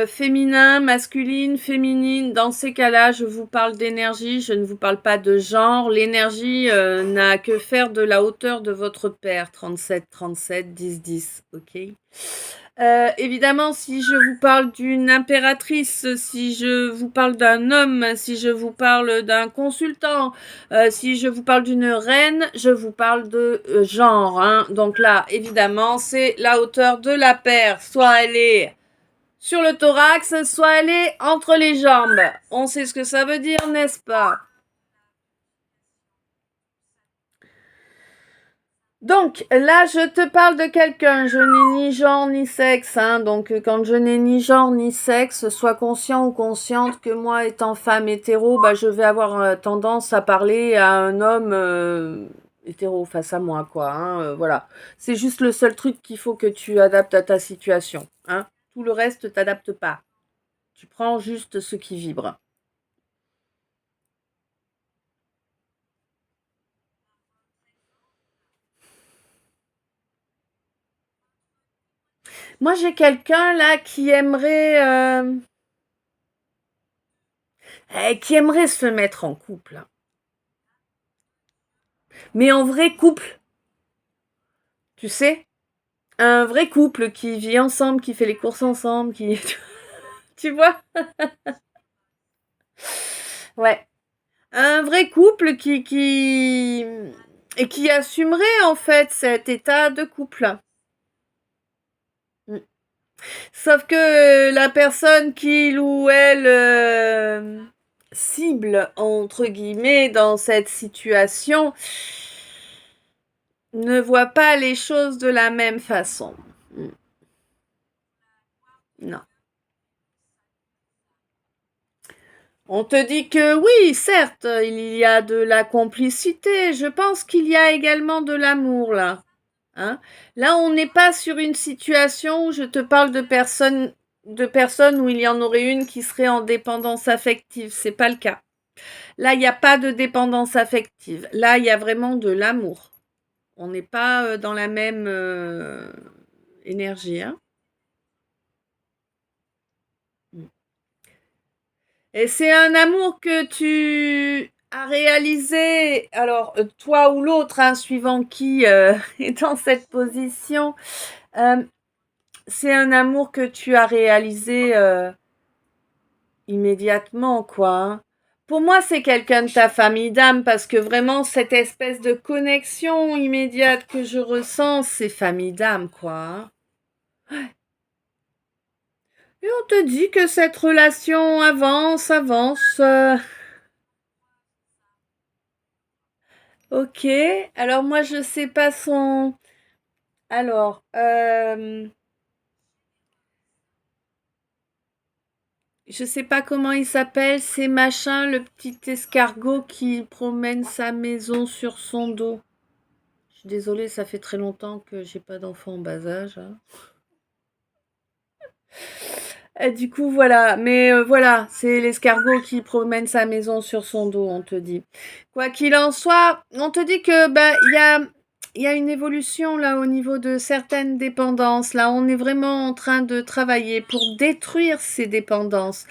féminins, masculines, féminines. Dans ces cas-là, je vous parle d'énergie, je ne vous parle pas de genre. L'énergie n'a que faire de la hauteur de votre père, 37, 37, 10, 10, ok? Évidemment, si je vous parle d'une impératrice, si je vous parle d'un homme, si je vous parle d'un consultant, si je vous parle d'une reine, je vous parle de genre. Hein. Donc là, évidemment, c'est la hauteur de la paire. Soit elle est sur le thorax, soit elle est entre les jambes. On sait ce que ça veut dire, n'est-ce pas? Donc là, je te parle de quelqu'un, je n'ai ni genre ni sexe, hein, donc quand je n'ai ni genre ni sexe, sois conscient ou consciente que moi étant femme hétéro, bah, je vais avoir tendance à parler à un homme hétéro face à moi, quoi, hein, voilà. C'est juste le seul truc qu'il faut que tu adaptes à ta situation, hein. Tout le reste, t'adaptes pas. Tu prends juste ce qui vibre. Moi, j'ai quelqu'un là qui aimerait se mettre en couple. Mais en vrai couple, tu sais, un vrai couple qui vit ensemble, qui fait les courses ensemble, qui... Tu vois? Ouais. Un vrai couple et qui assumerait en fait cet état de couple. Mm. Sauf que la personne qu'il ou elle cible, entre guillemets, dans cette situation, ne voit pas les choses de la même façon. Mm. Non. On te dit que oui, certes, il y a de la complicité. Je pense qu'il y a également de l'amour là. Hein. Là, on n'est pas sur une situation où je te parle de personnes de personnes où il y en aurait une qui serait en dépendance affective. C'est pas le cas. Là, il n'y a pas de dépendance affective. Là, il y a vraiment de l'amour. On n'est pas dans la même énergie, hein. Et c'est un amour que tu as réalisé, alors toi ou l'autre, hein, suivant qui est dans cette position, c'est un amour que tu as réalisé immédiatement, quoi, hein. Pour moi, c'est quelqu'un de ta famille d'âme parce que vraiment, cette espèce de connexion immédiate que je ressens, c'est famille d'âme, quoi, hein. Et on te dit que cette relation avance, avance. Ok, alors moi je sais pas son. Alors, je sais pas comment il s'appelle, c'est machin, le petit escargot qui promène sa maison sur son dos. Je suis désolée, ça fait très longtemps que j'ai pas d'enfant en bas âge, hein. Et du coup, voilà. Mais voilà, c'est l'escargot qui promène sa maison sur son dos, on te dit. Quoi qu'il en soit, on te dit que bah il y a une évolution là au niveau de certaines dépendances. Là, on est vraiment en train de travailler pour détruire ces dépendances,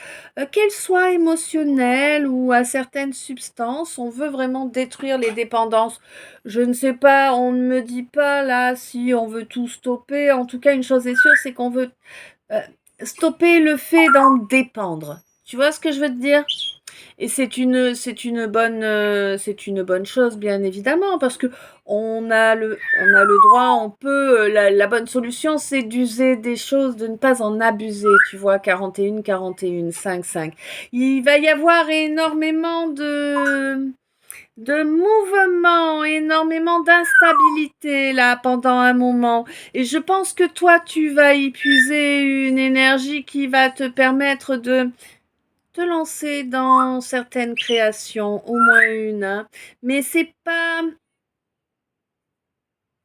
qu'elles soient émotionnelles ou à certaines substances. On veut vraiment détruire les dépendances. Je ne sais pas, on ne me dit pas là si on veut tout stopper. En tout cas, une chose est sûre, c'est qu'on veut euh, stopper le fait d'en dépendre. Tu vois ce que je veux te dire? Et c'est une bonne chose, bien évidemment, parce que on a le droit, on peut, la bonne solution, c'est d'user des choses, de ne pas en abuser, tu vois, 41, 41, 5, 5. Il va y avoir énormément de mouvement, énormément d'instabilité là pendant un moment. Et je pense que toi, tu vas y puiser une énergie qui va te permettre de te lancer dans certaines créations, au moins une, hein. Mais c'est pas.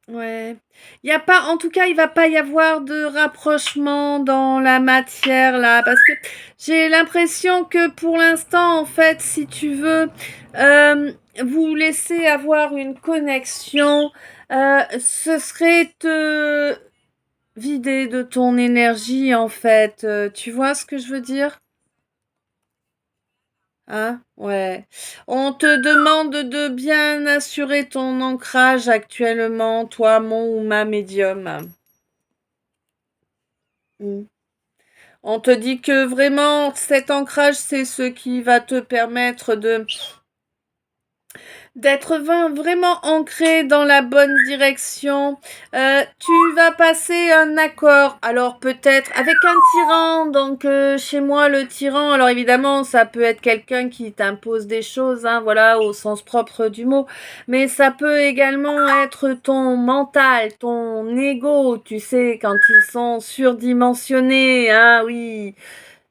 Ouais. Il y a pas, en tout cas, il va pas y avoir de rapprochement dans la matière là, parce que j'ai l'impression que pour l'instant, en fait, si tu veux, vous laisser avoir une connexion, ce serait te vider de ton énergie, en fait. Tu vois ce que je veux dire? Hein? Ouais. On te demande de bien assurer ton ancrage actuellement, toi, mon ou ma médium. Mm. On te dit que vraiment cet ancrage, c'est ce qui va te permettre de d'être vraiment ancré dans la bonne direction. Tu vas passer un accord, alors peut-être avec un tyran, donc chez moi le tyran, alors évidemment ça peut être quelqu'un qui t'impose des choses, hein, voilà, au sens propre du mot, mais ça peut également être ton mental, ton ego, tu sais, quand ils sont surdimensionnés, hein, oui.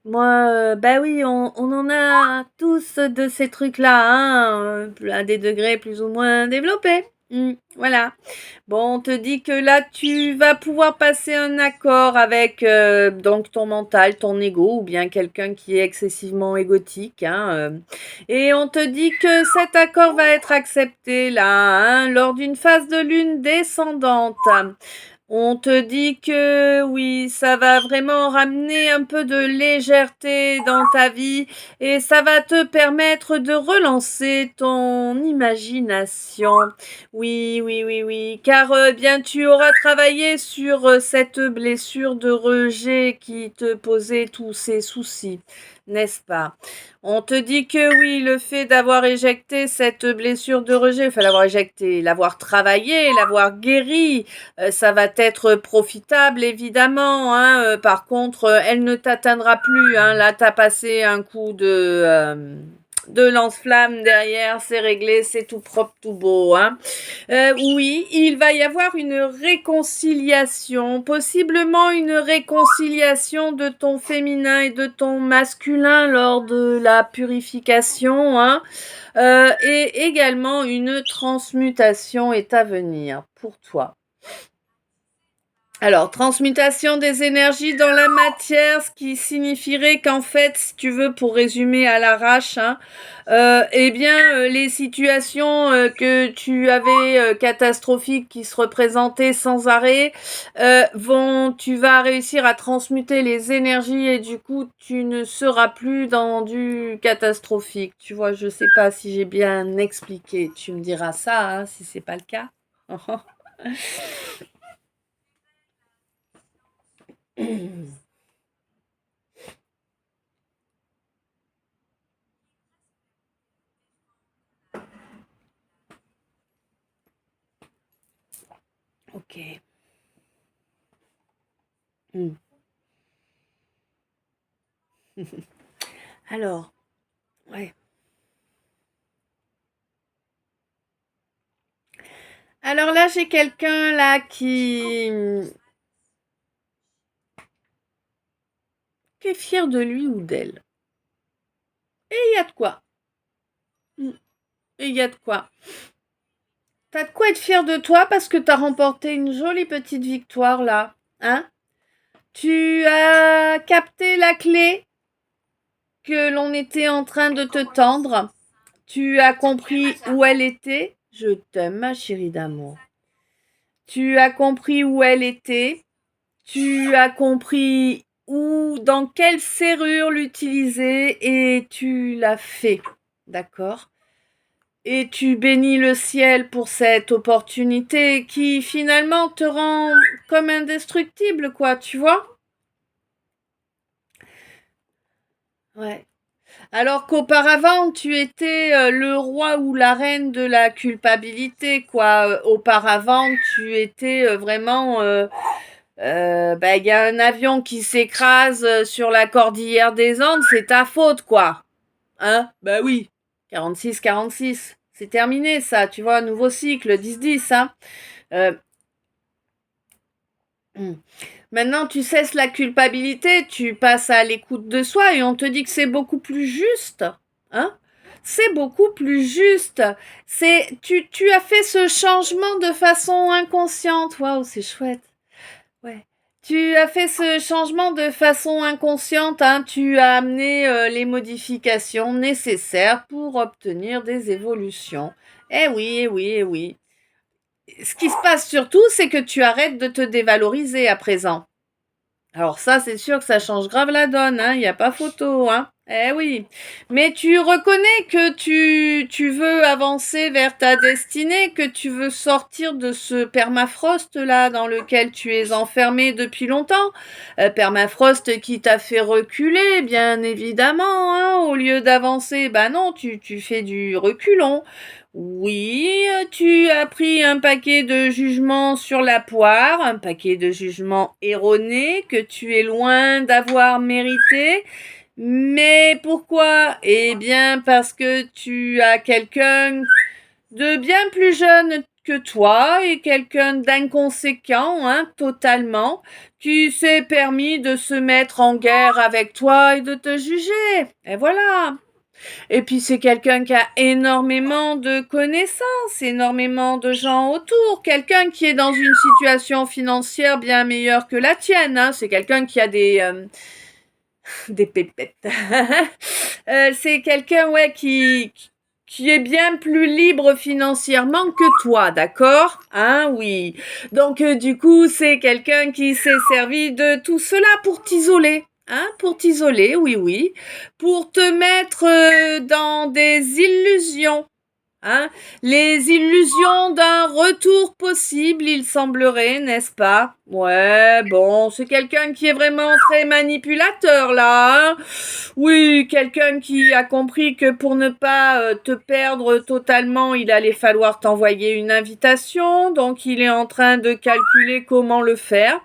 Moi, bah oui, on en a tous de ces trucs-là, hein, à des degrés plus ou moins développés. Voilà. Bon, on te dit que là, tu vas pouvoir passer un accord avec donc ton mental, ton ego, ou bien quelqu'un qui est excessivement égotique, hein, et on te dit que cet accord va être accepté là, hein, lors d'une phase de lune descendante. On te dit que oui, ça va vraiment ramener un peu de légèreté dans ta vie et ça va te permettre de relancer ton imagination. Oui, oui, oui, oui, car bien tu auras travaillé sur cette blessure de rejet qui te posait tous ces soucis, n'est-ce pas? On te dit que oui, le fait d'avoir éjecté cette blessure de rejet, enfin l'avoir éjecté, l'avoir travaillé, l'avoir guéri, ça va être profitable évidemment, hein. Par contre, elle ne t'atteindra plus, hein. Là, t'as passé un coup de lance-flamme derrière, c'est réglé, c'est tout propre, tout beau, hein. Oui, il va y avoir une réconciliation, possiblement une réconciliation de ton féminin et de ton masculin lors de la purification, hein. Et également une transmutation est à venir pour toi. Alors, transmutation des énergies dans la matière, ce qui signifierait qu'en fait, si tu veux, pour résumer à l'arrache, hein, eh bien, les situations que tu avais catastrophiques qui se représentaient sans arrêt, tu vas réussir à transmuter les énergies et du coup, tu ne seras plus dans du catastrophique. Tu vois, je sais pas si j'ai bien expliqué. Tu me diras ça, hein, si c'est pas le cas. Ok. Hmm. Alors, ouais. Alors là, j'ai quelqu'un là qui est fier de lui ou d'elle. Et il y a de quoi. Mm. Et il y a de quoi. T'as de quoi être fier de toi parce que t'as remporté une jolie petite victoire là. Hein? Tu as capté la clé que l'on était en train de te tendre. Tu as compris où elle était. Je t'aime, ma chérie d'amour. Tu as compris où elle était. Tu as compris où, dans quelle serrure l'utiliser et tu l'as fait. D'accord? Et tu bénis le ciel pour cette opportunité qui finalement te rend comme indestructible, quoi, tu vois? Ouais. Alors qu'auparavant, tu étais le roi ou la reine de la culpabilité, quoi. Auparavant, tu étais vraiment il y a un avion qui s'écrase sur la cordillère des Andes, c'est ta faute, quoi. Hein? Bah oui. 46-46. C'est terminé, ça, tu vois, nouveau cycle, 10-10, hein. Euh, hmm. Maintenant, tu cesses la culpabilité, tu passes à l'écoute de soi et on te dit que c'est beaucoup plus juste, hein. C'est beaucoup plus juste. Tu as fait ce changement de façon inconsciente. Waouh, c'est chouette. Ouais. Tu as fait ce changement de façon inconsciente, hein. Tu as amené les modifications nécessaires pour obtenir des évolutions. Eh oui, eh oui, eh oui. Ce qui se passe surtout, c'est que tu arrêtes de te dévaloriser à présent. Alors ça, c'est sûr que ça change grave la donne, hein. Il n'y a pas photo, hein. Eh oui. Mais tu reconnais que tu veux avancer vers ta destinée, que tu veux sortir de ce permafrost là dans lequel tu es enfermé depuis longtemps. Permafrost qui t'a fait reculer, bien évidemment, hein. Au lieu d'avancer, bah non, tu fais du reculon. Oui, tu as pris un paquet de jugements sur la poire, un paquet de jugements erronés que tu es loin d'avoir mérité. Mais pourquoi? Eh bien, parce que tu as quelqu'un de bien plus jeune que toi et quelqu'un d'inconséquent, hein, totalement, qui s'est permis de se mettre en guerre avec toi et de te juger. Et voilà. Et puis c'est quelqu'un qui a énormément de connaissances, énormément de gens autour, quelqu'un qui est dans une situation financière bien meilleure que la tienne, hein. C'est quelqu'un qui a des pépettes. C'est quelqu'un ouais qui est bien plus libre financièrement que toi, d'accord? Hein, oui. Donc du coup, c'est quelqu'un qui s'est servi de tout cela pour t'isoler. Hein, pour t'isoler, oui, oui, pour te mettre dans des illusions. Hein, les illusions d'un retour possible, il semblerait, n'est-ce pas? Ouais, bon, c'est quelqu'un qui est vraiment très manipulateur là. Hein, oui, quelqu'un qui a compris que pour ne pas te perdre totalement, il allait falloir t'envoyer une invitation. Donc, il est en train de calculer comment le faire.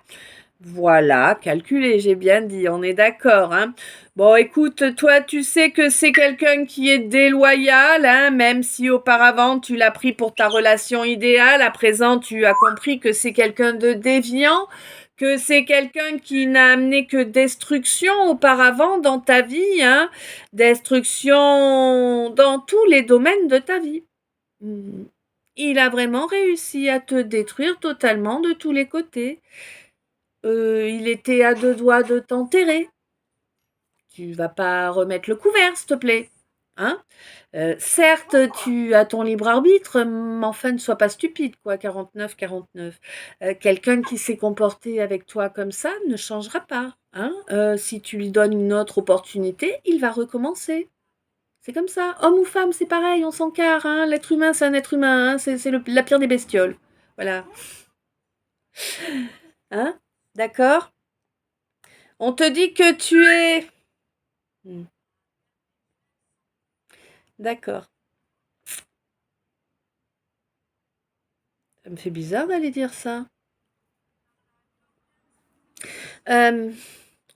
Voilà, calculer, j'ai bien dit, on est d'accord, hein. Bon, écoute, toi, tu sais que c'est quelqu'un qui est déloyal, hein, même si auparavant tu l'as pris pour ta relation idéale, à présent tu as compris que c'est quelqu'un de déviant, que c'est quelqu'un qui n'a amené que destruction auparavant dans ta vie, hein, destruction dans tous les domaines de ta vie. Il a vraiment réussi à te détruire totalement de tous les côtés. il était à 2 doigts de t'enterrer. Tu vas pas remettre le couvert, s'il te plaît. Hein? Certes, tu as ton libre arbitre, mais enfin, ne sois pas stupide, quoi. 49, 49. Quelqu'un qui s'est comporté avec toi comme ça ne changera pas. Hein? Si tu lui donnes une autre opportunité, il va recommencer. C'est comme ça. Homme ou femme, c'est pareil, on s'encarre. Hein? L'être humain, c'est un être humain. Hein? C'est la pire des bestioles. Voilà. Hein? D'accord? On te dit que tu es... Hmm. D'accord. Ça me fait bizarre d'aller dire ça. Euh,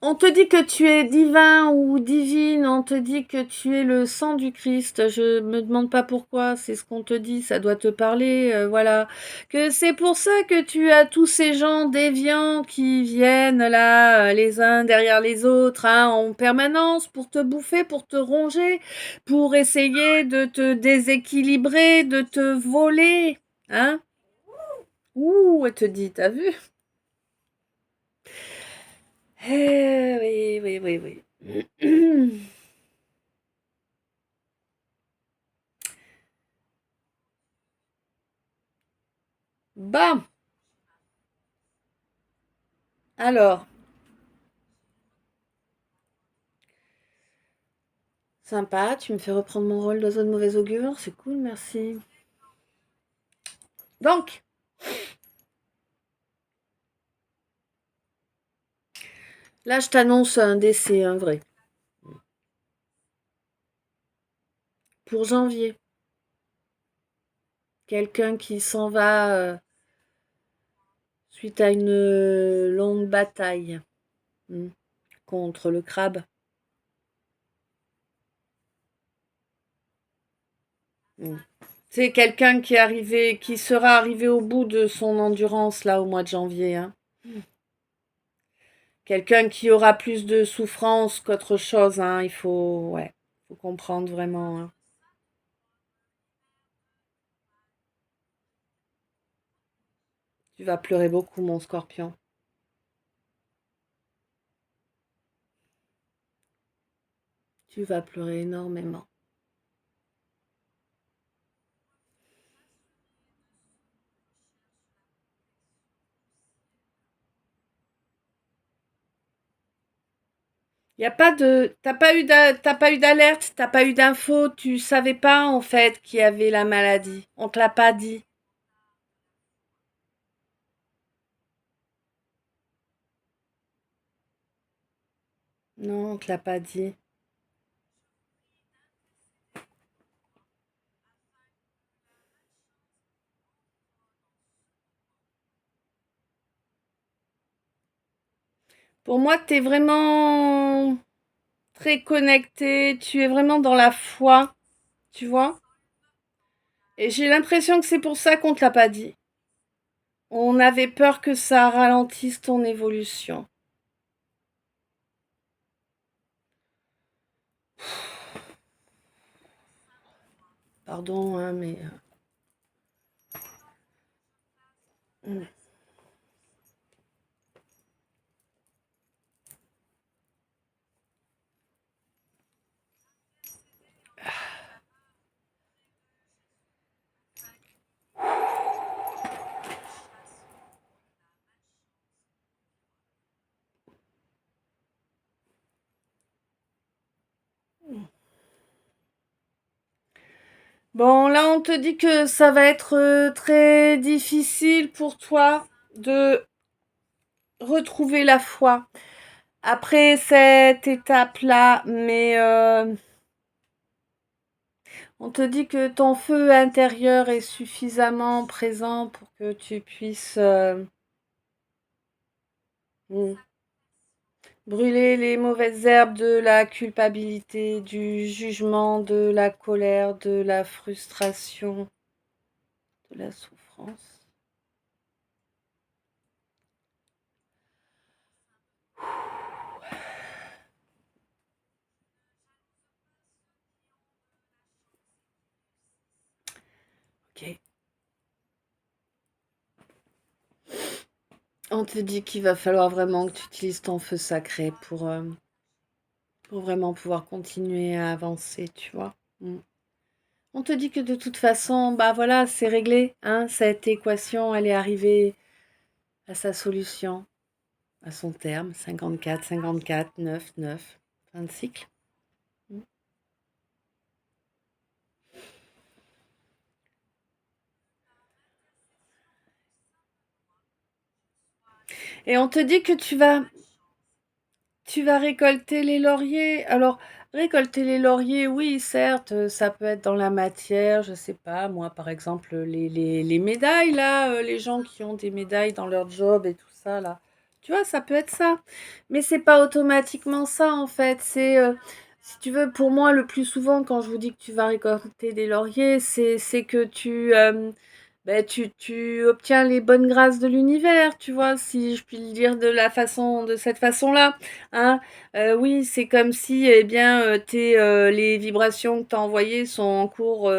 On te dit que tu es divin ou divine, on te dit que tu es le sang du Christ. Je me demande pas pourquoi, c'est ce qu'on te dit, ça doit te parler, voilà. Que c'est pour ça que tu as tous ces gens déviants qui viennent là, les uns derrière les autres, hein, en permanence pour te bouffer, pour te ronger, pour essayer de te déséquilibrer, de te voler, hein. Ouh, elle te dit, t'as vu? Oui, oui, oui, oui. Bam! Alors, sympa, tu me fais reprendre mon rôle d'oiseau de mauvais augure, c'est cool, merci. Donc, là, je t'annonce un décès, un vrai. Pour janvier, quelqu'un qui s'en va suite à une longue bataille hmm, contre le crabe. Hmm. C'est quelqu'un qui est arrivé, qui sera arrivé au bout de son endurance là au mois de janvier. Hein. Quelqu'un qui aura plus de souffrance qu'autre chose. Hein. Ouais, faut comprendre vraiment. Hein. Tu vas pleurer beaucoup, mon scorpion. Tu vas pleurer énormément. Y a pas de, t'as pas eu d'alerte, t'as pas eu d'info, tu savais pas en fait qu'il y avait la maladie. On te l'a pas dit. Non, on te l'a pas dit. Pour moi, t'es vraiment très connecté, tu es vraiment dans la foi, tu vois. Et j'ai l'impression que c'est pour ça qu'on te l'a pas dit. On avait peur que ça ralentisse ton évolution. Pardon, hein, mais hmm. Bon, là, on te dit que ça va être très difficile pour toi de retrouver la foi après cette étape-là, mais on te dit que ton feu intérieur est suffisamment présent pour que tu puisses mm, brûler les mauvaises herbes de la culpabilité, du jugement, de la colère, de la frustration, de la souffrance. Ok. On te dit qu'il va falloir vraiment que tu utilises ton feu sacré pour vraiment pouvoir continuer à avancer, tu vois. Mm. On te dit que de toute façon, bah voilà, c'est réglé, hein, cette équation, elle est arrivée à sa solution, à son terme, 54, 54, 9, 9, fin de cycle. Mm. Et on te dit que tu vas récolter les lauriers. Alors, récolter les lauriers, oui, certes, ça peut être dans la matière, je sais pas, moi, par exemple, les médailles, là, les gens qui ont des médailles dans leur job et tout ça, là. Tu vois, ça peut être ça. Mais c'est pas automatiquement ça, en fait. Si tu veux, pour moi, le plus souvent, quand je vous dis que tu vas récolter des lauriers, c'est que ben, tu obtiens les bonnes grâces de l'univers, tu vois, si je puis le dire de cette façon-là. Hein. Oui, c'est comme si, eh bien, les vibrations que tu as envoyées sont en cours,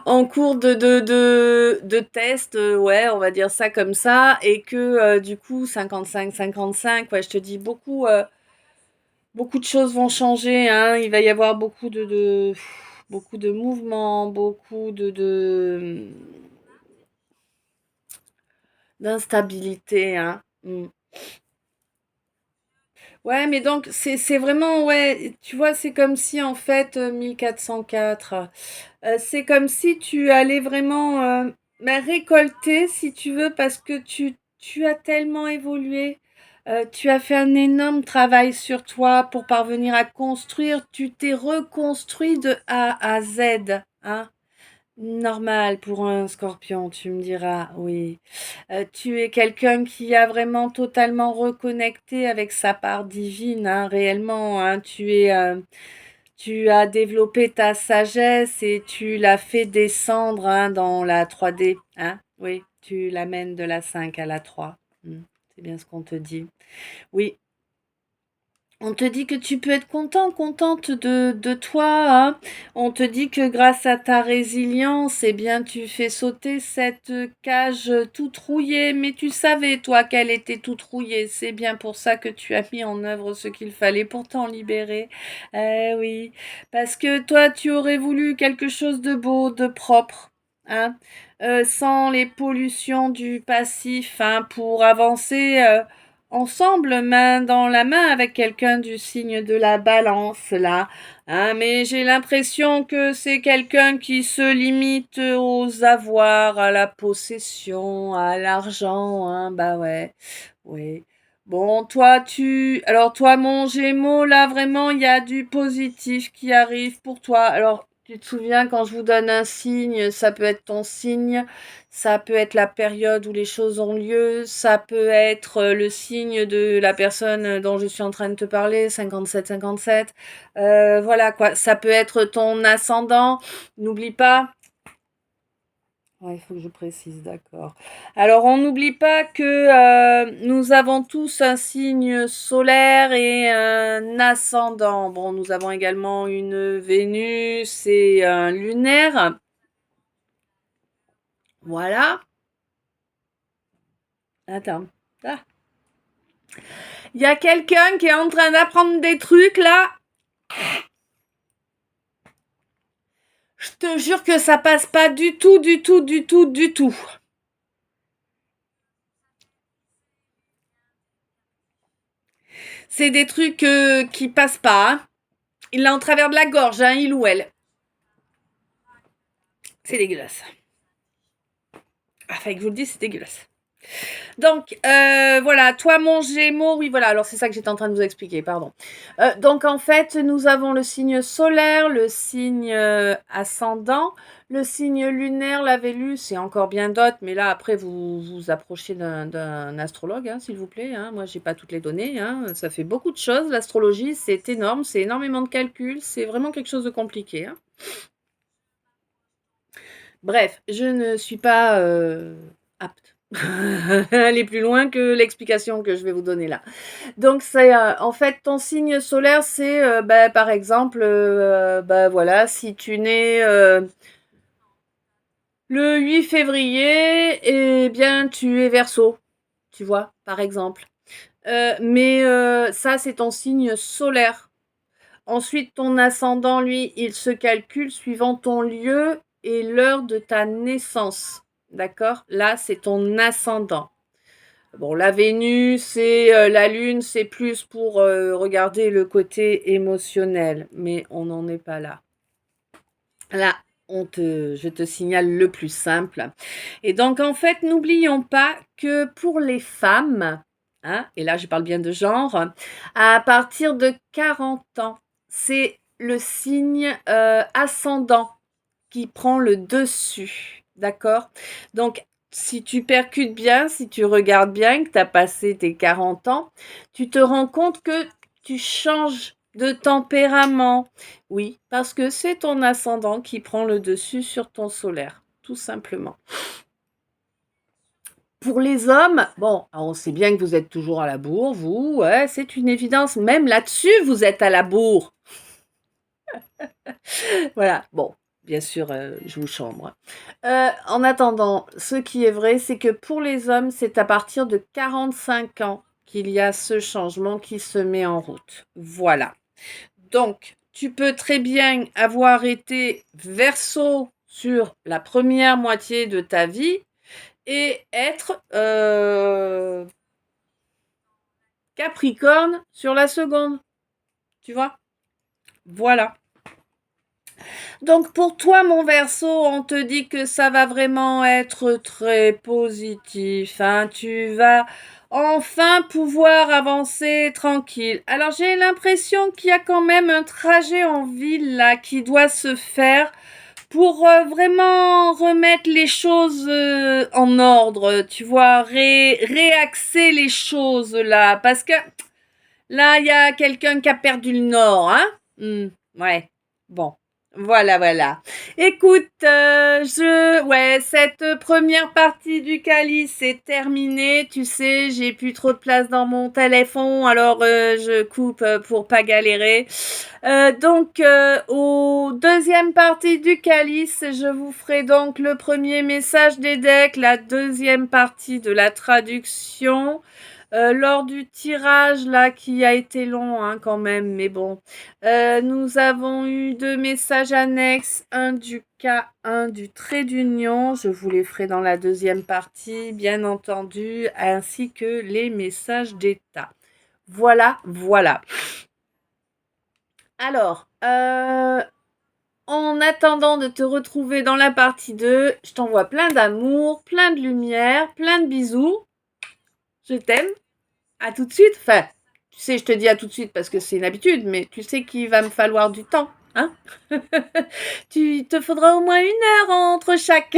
en cours de test, ouais, on va dire ça comme ça, et que du coup, 55-55, ouais, je te dis beaucoup de choses vont changer, hein. Il va y avoir beaucoup de mouvements, d'instabilité, hein. Mm. Ouais, mais donc c'est vraiment, ouais, tu vois, c'est comme si en fait 1404, c'est comme si tu allais vraiment récolter, si tu veux, parce que tu as tellement évolué, tu as fait un énorme travail sur toi pour parvenir à construire, tu t'es reconstruit de A à Z, hein. Normal pour un scorpion, tu me diras, oui. Tu es quelqu'un qui a vraiment totalement reconnecté avec sa part divine, hein, réellement, hein. Tu as développé ta sagesse et tu l'as fait descendre, hein, dans la 3D, hein. Oui, tu l'amènes de la 5 à la 3. C'est bien ce qu'on te dit. Oui, on te dit que tu peux être contente de toi, hein. On te dit que grâce à ta résilience, eh bien, tu fais sauter cette cage toute rouillée. Mais tu savais, toi, qu'elle était toute rouillée. C'est bien pour ça que tu as mis en œuvre ce qu'il fallait pour t'en libérer. Eh oui, parce que toi, tu aurais voulu quelque chose de beau, de propre, hein, sans les pollutions du passif, hein, pour avancer. Ensemble, main dans la main avec quelqu'un du signe de la balance, là. Hein, mais j'ai l'impression que c'est quelqu'un qui se limite aux avoirs, à la possession, à l'argent, hein, bah ouais, oui. Bon, alors toi, mon Gémeaux, là, vraiment, il y a du positif qui arrive pour toi. Alors, tu te souviens, quand je vous donne un signe, ça peut être ton signe. Ça peut être la période où les choses ont lieu, ça peut être le signe de la personne dont je suis en train de te parler, 57-57. Voilà quoi, ça peut être ton ascendant. N'oublie pas. Ouais, il faut que je précise, d'accord. Alors, on n'oublie pas que nous avons tous un signe solaire et un ascendant. Bon, nous avons également une Vénus et un lunaire. Voilà. Attends. Ah. Il y a quelqu'un qui est en train d'apprendre des trucs là. Je te jure que ça passe pas du tout, du tout, du tout, du tout. C'est des trucs qui passent pas, hein. Il l'a en travers de la gorge, hein, il ou elle. C'est dégueulasse. Enfin, que je vous le dis, c'est dégueulasse. Donc, voilà, toi, mon Gémeaux, oui, voilà, alors c'est ça que j'étais en train de vous expliquer, pardon. Donc, en fait, nous avons le signe solaire, le signe ascendant, le signe lunaire, la Vélus, et encore bien d'autres, mais là, après, vous vous approchez d'un astrologue, hein, s'il vous plaît. Hein. Moi, j'ai pas toutes les données, hein. Ça fait beaucoup de choses, l'astrologie, c'est énorme, c'est énormément de calculs, c'est vraiment quelque chose de compliqué. Hein. Bref, je ne suis pas apte à aller plus loin que l'explication que je vais vous donner là. Donc c'est en fait ton signe solaire, c'est bah, par exemple, bah voilà, si tu nais Le 8 février, eh bien, tu es Verseau, tu vois, par exemple. Mais ça, c'est ton signe solaire. Ensuite, ton ascendant, lui, il se calcule suivant ton lieu et l'heure de ta naissance. D'accord? Là, c'est ton ascendant. Bon, la Vénus et la Lune, c'est plus pour regarder le côté émotionnel, mais on n'en est pas là. Là, je te signale le plus simple. Et donc, en fait, n'oublions pas que pour les femmes, hein, et là, je parle bien de genre, à partir de 40 ans, c'est le signe ascendant qui prend le dessus. D'accord? Donc, si tu percutes bien, si tu regardes bien, que tu as passé tes 40 ans, tu te rends compte que tu changes de tempérament. Oui, parce que c'est ton ascendant qui prend le dessus sur ton solaire, tout simplement. Pour les hommes, bon, on sait bien que vous êtes toujours à la bourre, vous, ouais, c'est une évidence. Même là-dessus, vous êtes à la bourre. Voilà, bon, bien sûr, je vous chambre. En attendant, ce qui est vrai, c'est que pour les hommes, c'est à partir de 45 ans qu'il y a ce changement qui se met en route. Voilà. Donc, tu peux très bien avoir été Verseau sur la première moitié de ta vie et être Capricorne sur la seconde. Tu vois? Voilà. Donc pour toi, mon Verseau, on te dit que ça va vraiment être très positif, hein. Tu vas enfin pouvoir avancer tranquille. Alors j'ai l'impression qu'il y a quand même un trajet en ville là qui doit se faire pour vraiment remettre les choses en ordre, tu vois, réaxer les choses là, parce que là, il y a quelqu'un qui a perdu le nord, hein? Ouais. Bon. Voilà, voilà. Écoute, ouais, cette première partie du calice est terminée. Tu sais, j'ai plus trop de place dans mon téléphone, alors je coupe pour pas galérer. Donc, aux deuxième partie du calice, je vous ferai donc le premier message des decks, la deuxième partie de la traduction. Lors du tirage là qui a été long hein, quand même, mais bon, nous avons eu 2 messages annexes, un du cas, un du trait d'union. Je vous les ferai dans la deuxième partie, bien entendu, ainsi que les messages d'état. Voilà, voilà. Alors, en attendant de te retrouver dans la partie 2, je t'envoie plein d'amour, plein de lumière, plein de bisous. Je t'aime. À tout de suite. Enfin, tu sais, je te dis à tout de suite parce que c'est une habitude, mais tu sais qu'il va me falloir du temps, hein. Tu te faudra au moins 1 heure entre chaque.